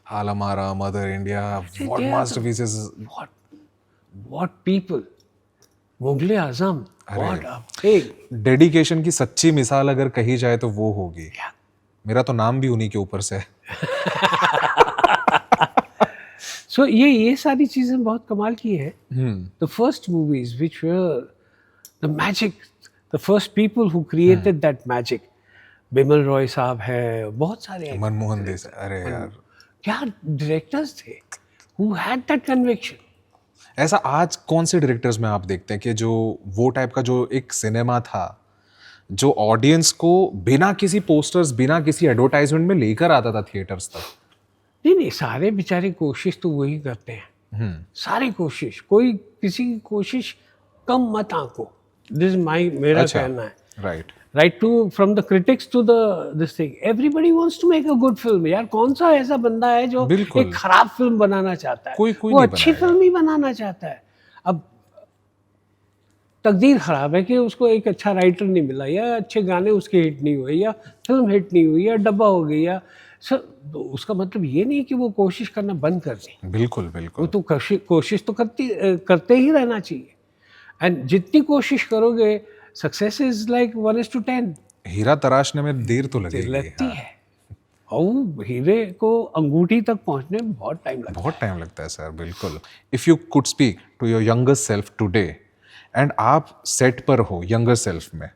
Alam Ara, Mother India, what Yeah. masterpieces. What people, Mughal-e Azam, what a thing. Dedication की सच्ची मिसाल अगर कही जाए तो वो होगी. Yeah. मेरा तो नाम भी उन्हीं के ऊपर से है. So ये सारी चीजें बहुत कमाल की है. The first movies which were the magic, the first people who created that magic, Bimal Roy साहब है, बहुत सारे मनमोहन देसाई. अरे यार क्या डायरेक्टर्स थे who had that conviction. ऐसा आज कौन से डायरेक्टर्स में आप देखते हैं कि जो वो टाइप का जो एक सिनेमा था जो ऑडियंस को बिना किसी पोस्टर्स, बिना किसी एडवर्टाइजमेंट में लेकर आता था थिएटर्स तक? नहीं, सारे बेचारे कोशिश तो वही करते हैं. सारी कोशिश, कोई किसी की कोशिश कम मत आंको. दिस मेरा कहना है. Right. Right to from the critics to this thing, everybody wants to make a good film. यार कौन सा ऐसा बंदा है जो एक खराब फिल्म बनाना चाहता है? कोई वो अच्छी फिल्म ही बनाना चाहता है. अब तकदीर खराब है कि उसको एक अच्छा राइटर नहीं मिला, या अच्छे गाने उसके हिट नहीं हुए, या फिल्म हिट नहीं हुई, या डब्बा हो गई, या सर, तो उसका मतलब ये नहीं कि वो कोशिश करना बंद कर दें. बिल्कुल बिल्कुल. वो तो कोशिश तो करते ही रहना चाहिए. एंड जितनी कोशिश करोगे, सक्सेस इज लाइक 1:10. हीरा तराशने में देर तो लगती है. और हीरे को अंगूठी तक पहुंचने में बहुत टाइम लगता है सर. बिल्कुल. If you could speak to your younger self today and आप सेट पर हो यंगर सेल्फ में,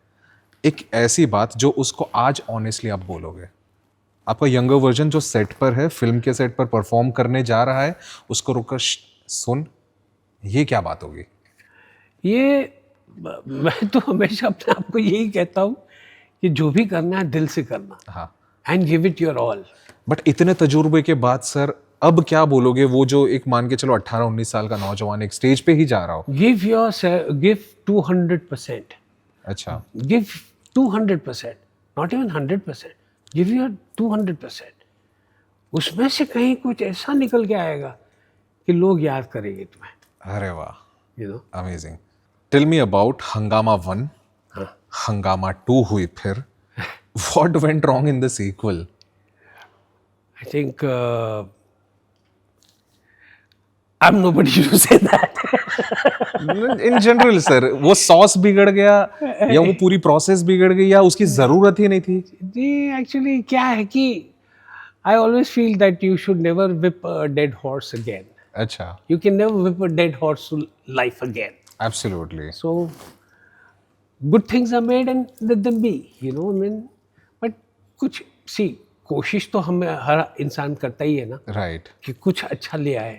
एक ऐसी बात जो उसको आज ऑनेस्टली आप बोलोगे, आपका यंगर वर्जन जो सेट पर है, फिल्म के सेट पर परफॉर्म करने जा रहा है, उसको रुककर सुन, ये क्या बात होगी? ये मैं तो हमेशा अपने आप को यही कहता हूँ कि जो भी करना है दिल से करना. हाँ. And give it your all. But इतने तजुर्बे के बाद सर अब क्या बोलोगे वो जो एक मान के चलो 18-19 साल का नौजवान एक स्टेज पे ही जा रहा हो? गिव 200%. अच्छा. Give 200%, not even 100%. Give your 200%. उसमें से कहीं कुछ ऐसा निकल के आएगा कि लोग याद करेंगे तुम्हें. अरे वाह. You know? Amazing. Tell me about Hangama 1. Hangama 2 हुई फिर. What went wrong in the sequel? I think I'm nobody to say that. In general sir, वो सॉस बिगड़ गया या वो पूरी प्रोसेस बिगड़ गई या उसकी जरूरत ही नहीं थी? जी एक्चुअली क्या है कि I always feel that you should never whip a dead horse again. अच्छा. You can never whip a dead horse to life again. Absolutely. So good things are made and let them be, you know. I mean, but कुछ see कोशिश तो हम हर इंसान करता ही है ना राइट, कि कुछ अच्छा ले आए।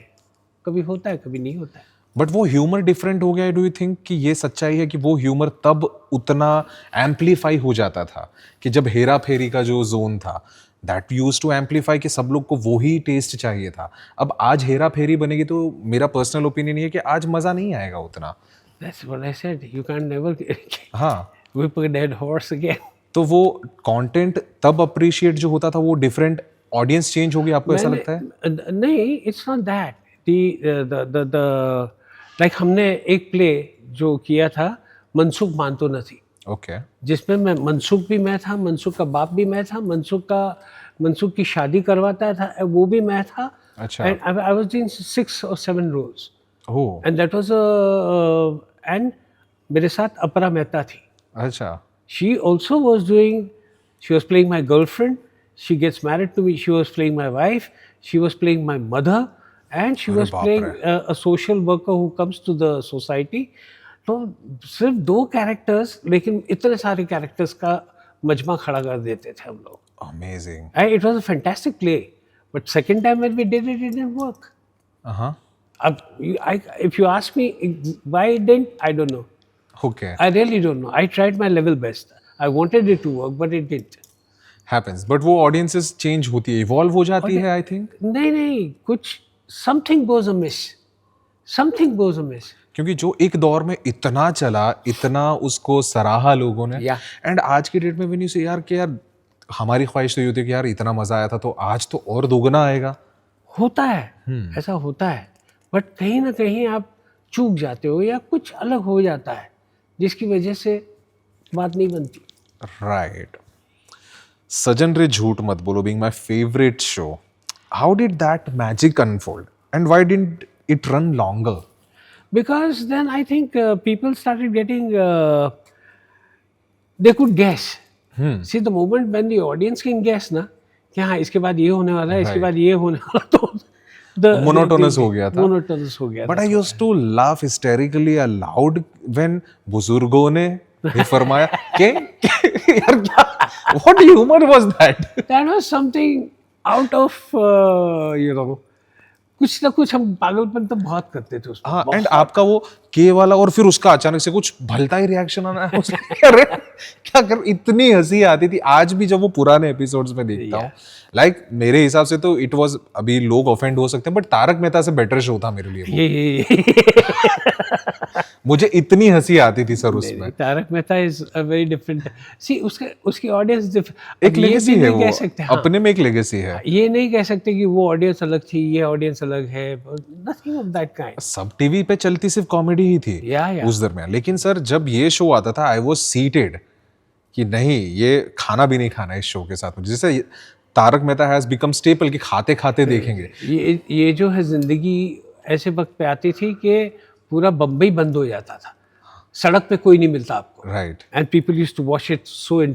कभी होता है, कभी नहीं होता है। बट वो ह्यूमर डिफरेंट हो गया है। डू यू थिंक कि ये सच्चाई है कि वो ह्यूमर तब उतना एम्पलीफाई हो जाता था कि जब हेरा फेरी का जो जोन था दैट यूज टू एम्पलीफाई कि सब लोग को वो ही टेस्ट चाहिए था। अब आज हेरा फेरी बनेगी तो मेरा पर्सनल ओपिनियन ये है कि आज मजा नहीं आएगा उतना। That's what I said. You can't never हाँ, whip a dead horse again. तो वो कंटेंट तब अप्रिशिएट जो होता था वो डिफरेंट, ऑडियंस चेंज होगी, आपको ऐसा मैंने लगता है? नहीं, it's not that the like हमने एक प्ले जो किया था मनसुख मानतो नहीं, ओके, जिसमें मैं मनसुख भी मैं था, मनसुख का बाप भी मैं था, मनसुख की शादी करवाता था वो भी मैं था। अच्छा, and I was doing 6 or 7 roles oh, and that was and मेरे साथ अपरा मेहता थी। अच्छा, She also was doing, she was playing my girlfriend, she gets married to me, she was playing my wife, she was playing my mother, and she अरे was बाप playing रे। a social worker who comes to the society. तो सिर्फ 2 कैरेक्टर्स, लेकिन इतने सारे कैरेक्टर्स का मजमा खड़ा कर देते थे हम लोग। Amazing, And it was a fantastic play, but second time when we did it, it didn't work. हाँ, अब if you ask me why it didn't, I don't know. Okay, I really don't know. I tried my level best. I wanted it to work, but it didn't. Happens, but वो ऑडियंसेस चेंज होती है, इवॉल्व हो जाती है, आई थिंक। नहीं नहीं, कुछ something goes Amish, something goes Amish. क्योंकि जो एक दौर में इतना चला, इतना उसको सराहा लोगों ने, Yeah. एंड आज की डेट में भी नहीं से यार कि यार हमारी ख्वाहिश तो ये होती है कि यार इतना मजा आया था तो आज तो और दोगुना आएगा। होता है, ऐसा होता है, बट कहीं ना कहीं आप चूक जाते हो या कुछ अलग हो जाता है जिसकी वजह से बात नहीं बनती। राइट, सजन रे झूठ मत बोलो being my favorite show, how did that magic unfold and why didn't it run longer? Because then I think people started getting, they could guess. See, the moment when the audience can guess ना कि हाँ इसके बाद ये होने वाला है, इसके बाद ये होने वाला, तो Monotonous हो गया था। मोनोटोनस हो गया But था। I used to laugh hysterically aloud when बुजुर्गों ने ये फरमाया कि यार क्या, what humor was that? That was something out of, you know, कुछ ना कुछ हम पागलपन तो बहुत करते थे उसमें। हाँ, एंड आपका वो के वाला और फिर उसका अचानक से कुछ भलता ही रिएक्शन आना है उसमें, अरे क्या कर, इतनी हंसी आती थी। आज भी जब वो पुराने एपिसोड्स में देखता हूँ, लाइक मेरे हिसाब से तो इट वाज, अभी लोग ऑफेंड हो सकते हैं बट तारक मेहता से बेटर शो था मेरे लिए वो। ये मुझे इतनी हंसी आती थी सर उसमें। Tarak Mehta is a very different, see उसकी ऑडियंस एक लेगेसी है वो, कह सकते, हाँ, अपने में एक लेगेसी है। ये नहीं कह सकते कि वो ऑडियंस अलग थी, ये ऑडियंस अलग है, नथिंग ऑफ दैट काइंड। सब टीवी पे चलती सिर्फ कॉमेडी ही थी या उस दरमियान, लेकिन सर जब ये शो आता था आई वाज सीटेड कि नहीं ये खाना भी नहीं खाना इस शो के साथ। जैसे Tarak Mehta has become staple कि खाते खाते देखेंगे। ये जो है जिंदगी ऐसे वक्त पे आती थी कि पूरा बम्बई बंद हो जाता था, सड़क पे कोई नहीं मिलता आपको, right, and people used to watch it so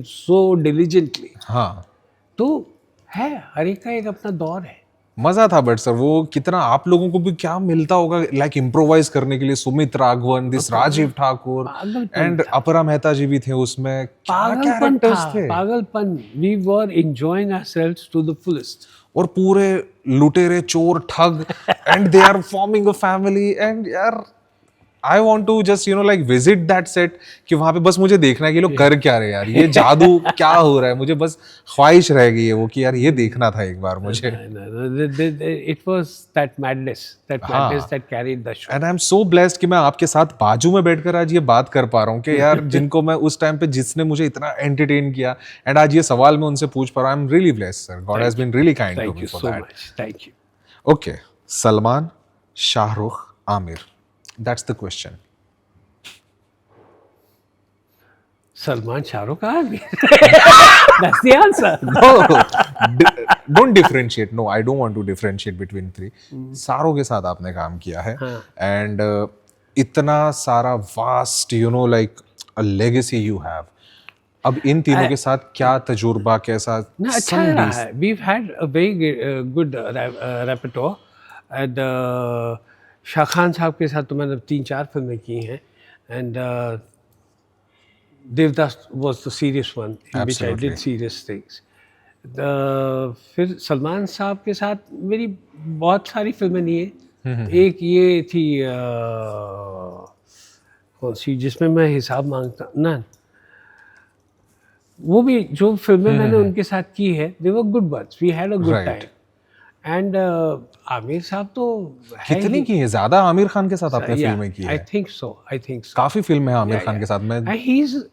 so diligently. हाँ, तो है, हर एक का एक अपना दौर है। मजा था। बट सर वो कितना आप लोगों को भी क्या मिलता होगा लाइक इम्प्रोवाइज करने के लिए, सुमित राघवन, दिस राजीव ठाकुर पागलपन एंड अपरा मेहता जी भी थे उसमें, क्या पागलपन कैरेक्टर्स था, थे। पागलपन। We were enjoying ourselves to the fullest. और पूरे लुटेरे चोर ठग and they are forming a family and यार I want to just you know like visit that set कि वहां पे बस मुझे देखना है कि लोग कर क्या रहे यार, ये जादू क्या हो रहा है, मुझे बस ख्वाहिश रह गई है वो कि यार ये देखना था एक बार मुझे। It was that madness that carried the show. And I am so blessed कि मैं आपके साथ बाजू में बैठकर आज ये बात कर पा रहा हूँ कि यार जिनको मैं उस टाइम पे, जिसने मुझे इतना एंटरटेन किया एंड आज ये सवाल मैं उनसे पूछ पा रहा हूँ। I am really blessed sir, God has been really kind to thank me you for so that. Much, thank you. Okay, Salman, Shahrukh, Aamir, that's the question. Salman Shahrukh Khan, that's the answer. No, don't differentiate. No, I don't want to differentiate between three. सारों के साथ आपने काम किया है एंड इतना सारा vast you know like a legacy you have. अब इन तीनों के साथ क्या तजुर्बा, कैसा? ना अच्छा रहा है। We've had a very good repertoire and Shah Khan साहब के साथ तो मैंने 3-4 फिल्में की हैं, and Devdas was the serious one in which I Absolutely. did serious things. फिर सलमान साहब के साथ मेरी बहुत सारी फिल्में नहीं है। एक ये थी कौन सी जिसमें मैं हिसाब मांगता ना, वो भी जो फिल्में मैंने उनके साथ की है they were good buds, we had a good Right. Time. And Aamir साहब तो है कितनी की है? ज्यादा आमिर खान के साथ आपने Yeah, फिल्में की I है? think so. I think so. काफी फिल्में हैं आमिर Yeah, खान yeah. के साथ। मैं And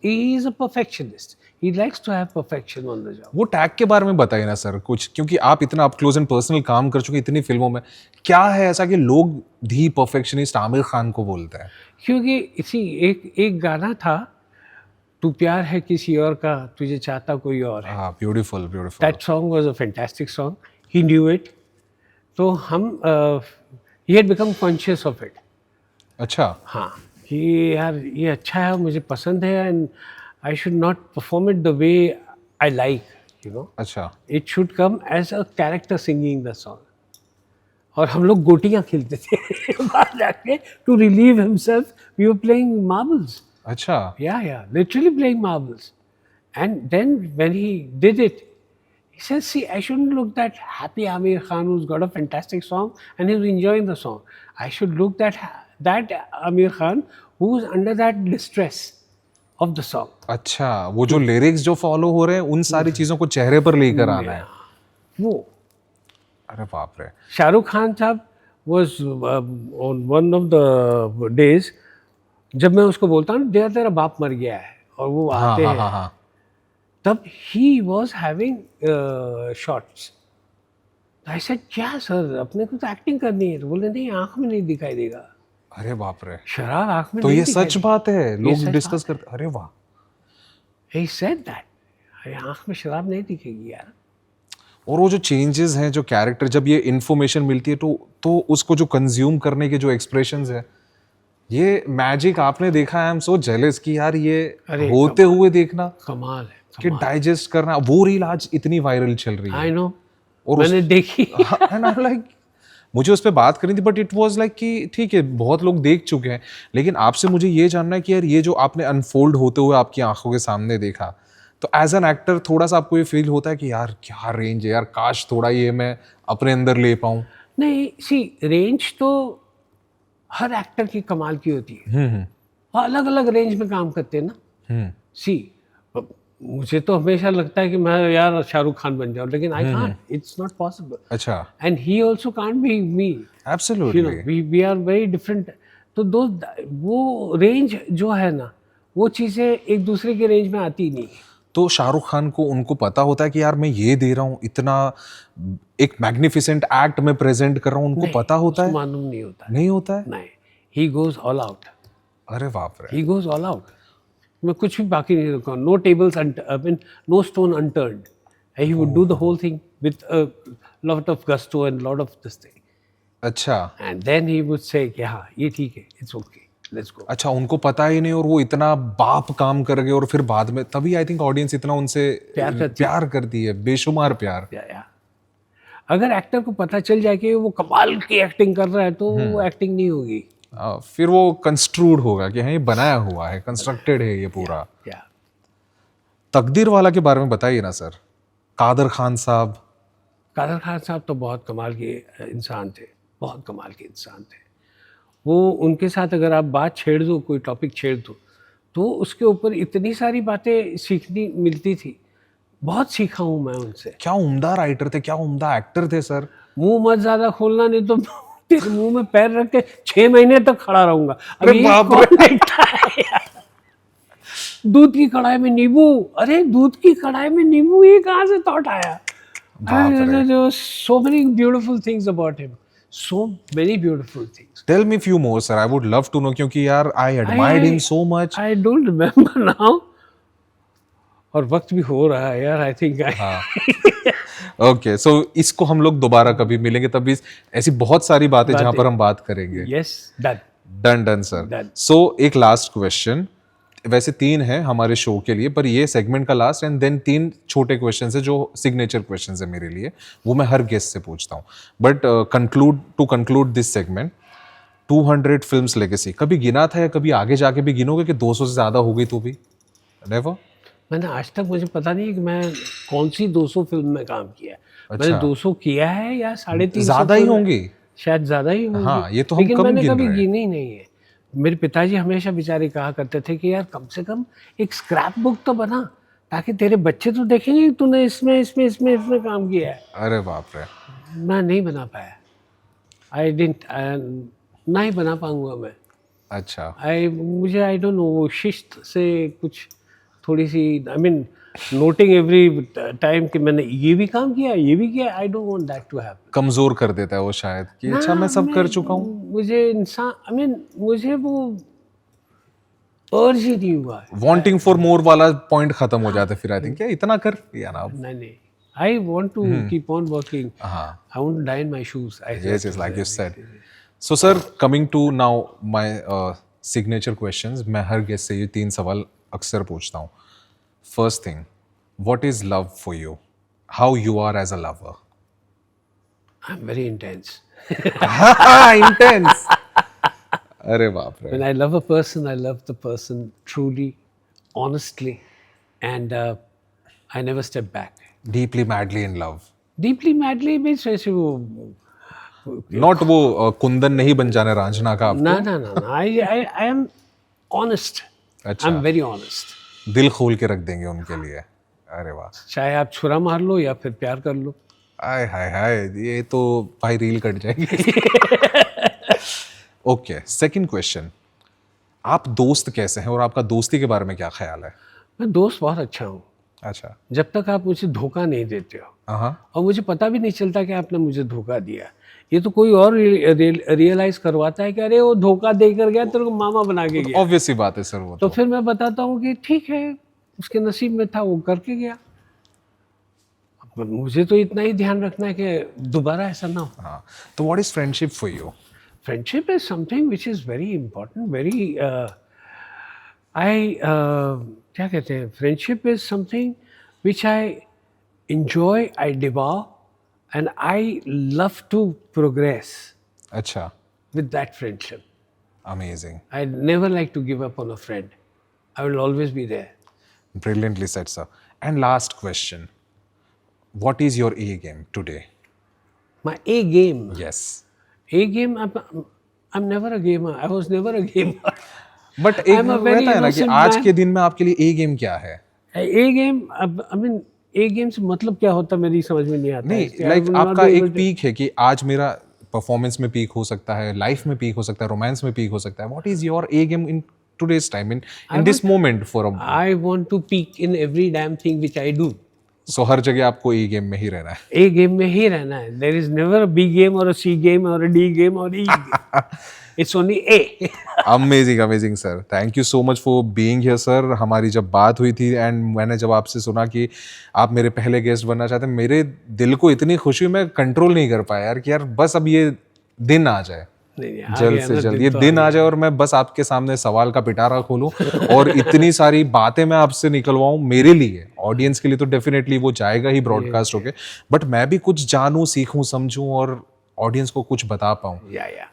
he's a perfectionist. He likes to have perfection on the job. वो टैग के बारे में बताइए ना सर कुछ, क्योंकि आप इतना अप क्लोज एंड पर्सनल काम कर चुके इतनी फिल्मों में। क्या है ऐसा कि लोग दी परफेक्शनिस्ट आमिर खान को बोलते हैं? क्योंकि इसी एक गाना था, तू प्यार है किसी और का, तुझे चाहता कोई और है। हाँ, beautiful beautiful. That song was a fantastic song. He knew it. तो हम he had become conscious of it. अच्छा, हाँ कि यार ये अच्छा है, मुझे पसंद है, and I should not perform it the way I like, you know. अच्छा। It should come as a character singing the song. और हम लोग गोटियां खेलते थे बाहर जाके, to relieve himself we were playing marbles. अच्छा, Yeah, literally playing marbles. And then when he did it, he says, see, I shouldn't look that happy Amir Khan who's got a fantastic song and he's enjoying the song. I should look that Amir Khan who's under that distress of the song. अच्छा, वो जो लिरिक्स जो फॉलो हो रहे हैं उन सारी चीजों को चेहरे पर लेकर आना है। वो अरे बाप रे। शाहरुख खान साहब was on one of the days, जब मैं उसको बोलता हूँ देर तेरा बाप मर गया है और वो हाँ आते हाँ हैं, हाँ हाँ। तब he was having shots. I said, क्या सर, अपने को तो एक्टिंग करनी है। तो बोले नहीं, आंख में नहीं दिखाई देगा, अरे बाप रे। शराब आंख में तो नहीं ये दिखाई सच बात है, ये लोग सच डिस्कस करते। अरे वाह। देगी। He said that, अरे आंख में शराब नहीं दिखेगी यार। और वो जो चेंजेस हैं, जो कैरेक्टर जब ये इन्फॉर्मेशन मिलती है तो उसको जो कंज्यूम करने के जो एक्सप्रेशंस है, ये मैजिक आपने देखा है। आई एम सो जेलस कि यार ये अरे होते हुए देखना कमाल है, कि डाइजेस्ट करना। वो रील आज इतनी वायरल चल रही है। आई नो, और मैंने देखी। एंड आई लाइक, मुझे उस पर बात करनी थी बट इट वाज लाइक कि ठीक है बहुत लोग देख चुके हैं, लेकिन आपसे मुझे ये जानना है कि यार ये जो आपने अनफोल्ड होते हुए आपकी आंखों के सामने देखा, तो एज एन एक्टर थोड़ा सा आपको ये फील होता है कि यार क्या रेंज है यार, काश थोड़ा ये मैं अपने अंदर ले पाऊँ? नहीं, सी रेंज तो हर एक्टर की कमाल की होती है, और अलग अलग रेंज में काम करते हैं ना। सी मुझे तो हमेशा लगता है कि मैं यार शाहरुख खान बन जाऊं, लेकिन I can't, it's not possible. अच्छा। And he also can't be me, absolutely. You know, we are very different. तो दो वो रेंज जो है ना, वो चीज़ें एक दूसरे के रेंज में आती नहीं। तो शाहरुख खान को उनको पता होता है कि यार मैं ये दे रहा हूँ, इतना एक मैग्निफिसेंट एक्ट में प्रेजेंट कर रहा हूँ, उनको पता होता है? मालूम नहीं होता है। नहीं होता है। नहीं, ही गोज ऑल आउट। अरे बाप रे। He goes all out. मैं कुछ भी बाकी नहीं रखा, no tables, no stone unturned. He would do the whole thing with a lot of gusto and lot of this thing, अच्छा। And then he would say कि हाँ ये ठीक है, इट्स ओके, लेट्स गो। अच्छा, उनको पता ही नहीं और वो इतना बाप काम कर गए, और फिर बाद में तभी आई थिंक ऑडियंस इतना उनसे प्यार करती है, बेशुमार प्यार। या अगर एक्टर को पता चल जाए कि वो कमाल की एक्टिंग कर रहा है, तो वो एक्टिंग नहीं होगी। फिर वो कंस्ट्रूड होगा कि हाँ ये बनाया हुआ है, कंस्ट्रक्टेड है ये पूरा। या तकदीर वाला के बारे में बताइए ना सर। कादर खान साहब। कादर खान साहब तो बहुत कमाल के इंसान थे, बहुत कमाल के इंसान थे। वो उनके साथ अगर आप बात छेड़ दो, कोई टॉपिक छेड़ दो, तो उसके ऊपर इतनी सारी बातें सीखनी मिलती थी। बहुत सीखा हूँ मैं उनसे। क्या उम्दा राइटर थे, क्या उम्दा एक्टर थे सर। मुंह मत ज़्यादा खोलना, नहीं तो तेरे मुंह में पैर रख के 6 महीने तक खड़ा रहूंगा। अरे अभी बाप कौन देखता है यार? दूध की कढ़ाई में नींबू, अरे दूध की कढ़ाई में नींबू, ये कहाँ से थॉट आया? So many beautiful things about him, so many beautiful things. Tell me few more sir, I would love to know, क्योंकि यार I admired him so much. I don't remember now, और वक्त भी हो रहा है यार, I think ओके, सो इसको हम लोग दोबारा कभी मिलेंगे, तभी ऐसी बहुत सारी बातें जहां पर हम बात करेंगे। Yes, done. Done sir. So एक लास्ट क्वेश्चन, वैसे 3 है हमारे शो के लिए, पर ये सेगमेंट का लास्ट, एंड देन 3 छोटे क्वेश्चन है जो सिग्नेचर क्वेश्चन है मेरे लिए, वो मैं हर गेस्ट से पूछता हूँ। But conclude this segment, 200 films legacy कभी गिना था या कभी आगे जाके भी गिनोगे कि 200 से ज्यादा हो गई तो भी? नेवर। मैंने आज तक, मुझे पता नहीं है कि मैं कौन सी 200 फिल्म में काम किया है। मैंने 200 किया है या 350 ज्यादा ही होंगी। शायद ज़्यादा ही होंगी। हाँ, ये तो हम लेकिन कम मैंने गिन कभी रहे हैं। गिनी ही नहीं है। मेरे पिताजी हमेशा बेचारे कहा करते थे कि यार कम से कम एक स्क्रैप बुक तो बना, ताकि तेरे बच्चे तो देखेंगे कि तूने इसमें इसमें इसमें इसमें काम किया है। अरे बाप रे। मैं नहीं बना पाया। आई डिडंट, ना ही बना पाऊंगा मैं। अच्छा, मुझे आई डोंट नो, वो शिस्त से कुछ थोड़ी सी, I mean noting every time कि मैंने ये भी काम किया, ये भी किया, I don't want that to happen. कमजोर कर देता है वो शायद कि अच्छा मैं सब कर चुका हूँ। मुझे इंसान, आई मीन मुझे वो अर्ज ही नहीं हुआ है। वांटिंग फॉर मोर वाला पॉइंट खत्म हो जाता है फिर। आई थिंक क्या इतना कर या ना। नहीं, I want to keep on working. हाँ, I want to die in my shoes. yes, yes, like you said. So sir, coming to now my signature questions. मैं हर गेस्ट से ये 3 सवाल अक्सर पूछता हूँ. First thing, what is love for you? How you are as a lover? I'm very intense. Intense. अरे बाप रे. When I love a person, I love the person truly, honestly, and I never step back. Deeply madly in love. Deeply madly means ऐसे वो, Not वो कुंदन नहीं बन जाने रांझना का आपको. ना. I am honest. अच्छा. I'm very honest. दिल खोल के रख देंगे उनके लिए. अरे वाह. चाहे आप छुरा मार लो या फिर प्यार कर लो. हाय हाय हाय, ये तो भाई रील कट जाएगी. Okay, second question. आप दोस्त कैसे हैं और आपका दोस्ती के बारे में क्या ख्याल है? मैं दोस्त बहुत अच्छा हूँ, अच्छा. जब तक आप मुझे धोखा नहीं देते हो, हाँ. और मुझे पता भी नहीं चलता कि आपने मुझे धोखा दिया. ये तो कोई और रियलाइज करवाता है कि अरे वो धोखा देकर गया, तेरे को मामा बना के गया. ऑब्वियस सी बात है सर वो तो फिर मैं बताता हूँ कि ठीक है, उसके नसीब में था, वो करके गया. अब मुझे तो इतना ही ध्यान रखना है कि दोबारा ऐसा ना हो. हाँ. तो what is friendship for you? Friendship is something which is very important, very क्या कहते हैं, friendship is something which I enjoy, I devour, and I love to progress अच्छा. with that friendship. Amazing. I never like to give up on a friend. I will always be there. Brilliantly said, sir. And last question. What is your A game today? My A game. Yes. A game, I'm never a gamer. I was never a gamer. But एक रहता है ना कि आज के दिन में आपके लिए ए गेम क्या है? A game, I mean, A game से मतलब क्या होता है मेरी समझ में नहीं आता. नहीं, लाइक आपका एक पीक है कि आज मेरा परफॉर्मेंस में पीक हो सकता है, लाइफ में पीक हो सकता है, रोमांस में पीक हो सकता है. What is your A game in today's time, in this moment for a? I want to peak in every damn thing which I do. सो हर जगह आपको ए गेम में ही रहना है. A game में ही रहना है. There is never a B game or a C game or a D game or E game. It's only A. Amazing amazing sir. Thank you so much for being here sir. हमारी जब बात हुई थी एंड मैंने जब आपसे सुना कि आप मेरे पहले गेस्ट बनना चाहते हैं, मेरे दिल को इतनी खुशी हुई, मैं कंट्रोल नहीं कर पाया यार कि यार बस अब ये दिन आ जाए. जल्द से जल्द ये दिन आ जाए और मैं बस आपके सामने सवाल का पिटारा खोलूं और इतनी सारी बातें मैं आपसे निकलवाऊं. मेरे लिए, ऑडियंस के लिए तो डेफिनेटली वो जाएगा ही ब्रॉडकास्ट होके, बट मैं भी कुछ जानूं, सीखूं, समझूं और ऑडियंस को कुछ बता पाऊं.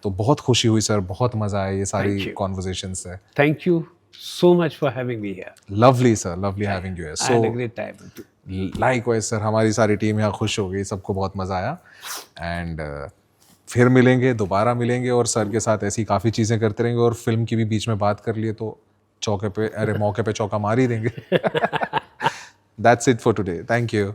तो बहुत खुशी हुई सर, बहुत मजा आया ये सारी कॉन्वर्सेशन से. Thank you so much for having me here. Lovely sir, lovely having you here. I had a great time. Likewise sir, हमारी सारी टीम यहाँ खुश हो गई, सबको बहुत मजा आया. एंड फिर मिलेंगे, दोबारा मिलेंगे और सर के साथ ऐसी काफ़ी चीज़ें करते रहेंगे. और फिल्म की भी बीच में बात कर लिए तो मौके पे चौका मार ही देंगे. That's it for today. Thank you.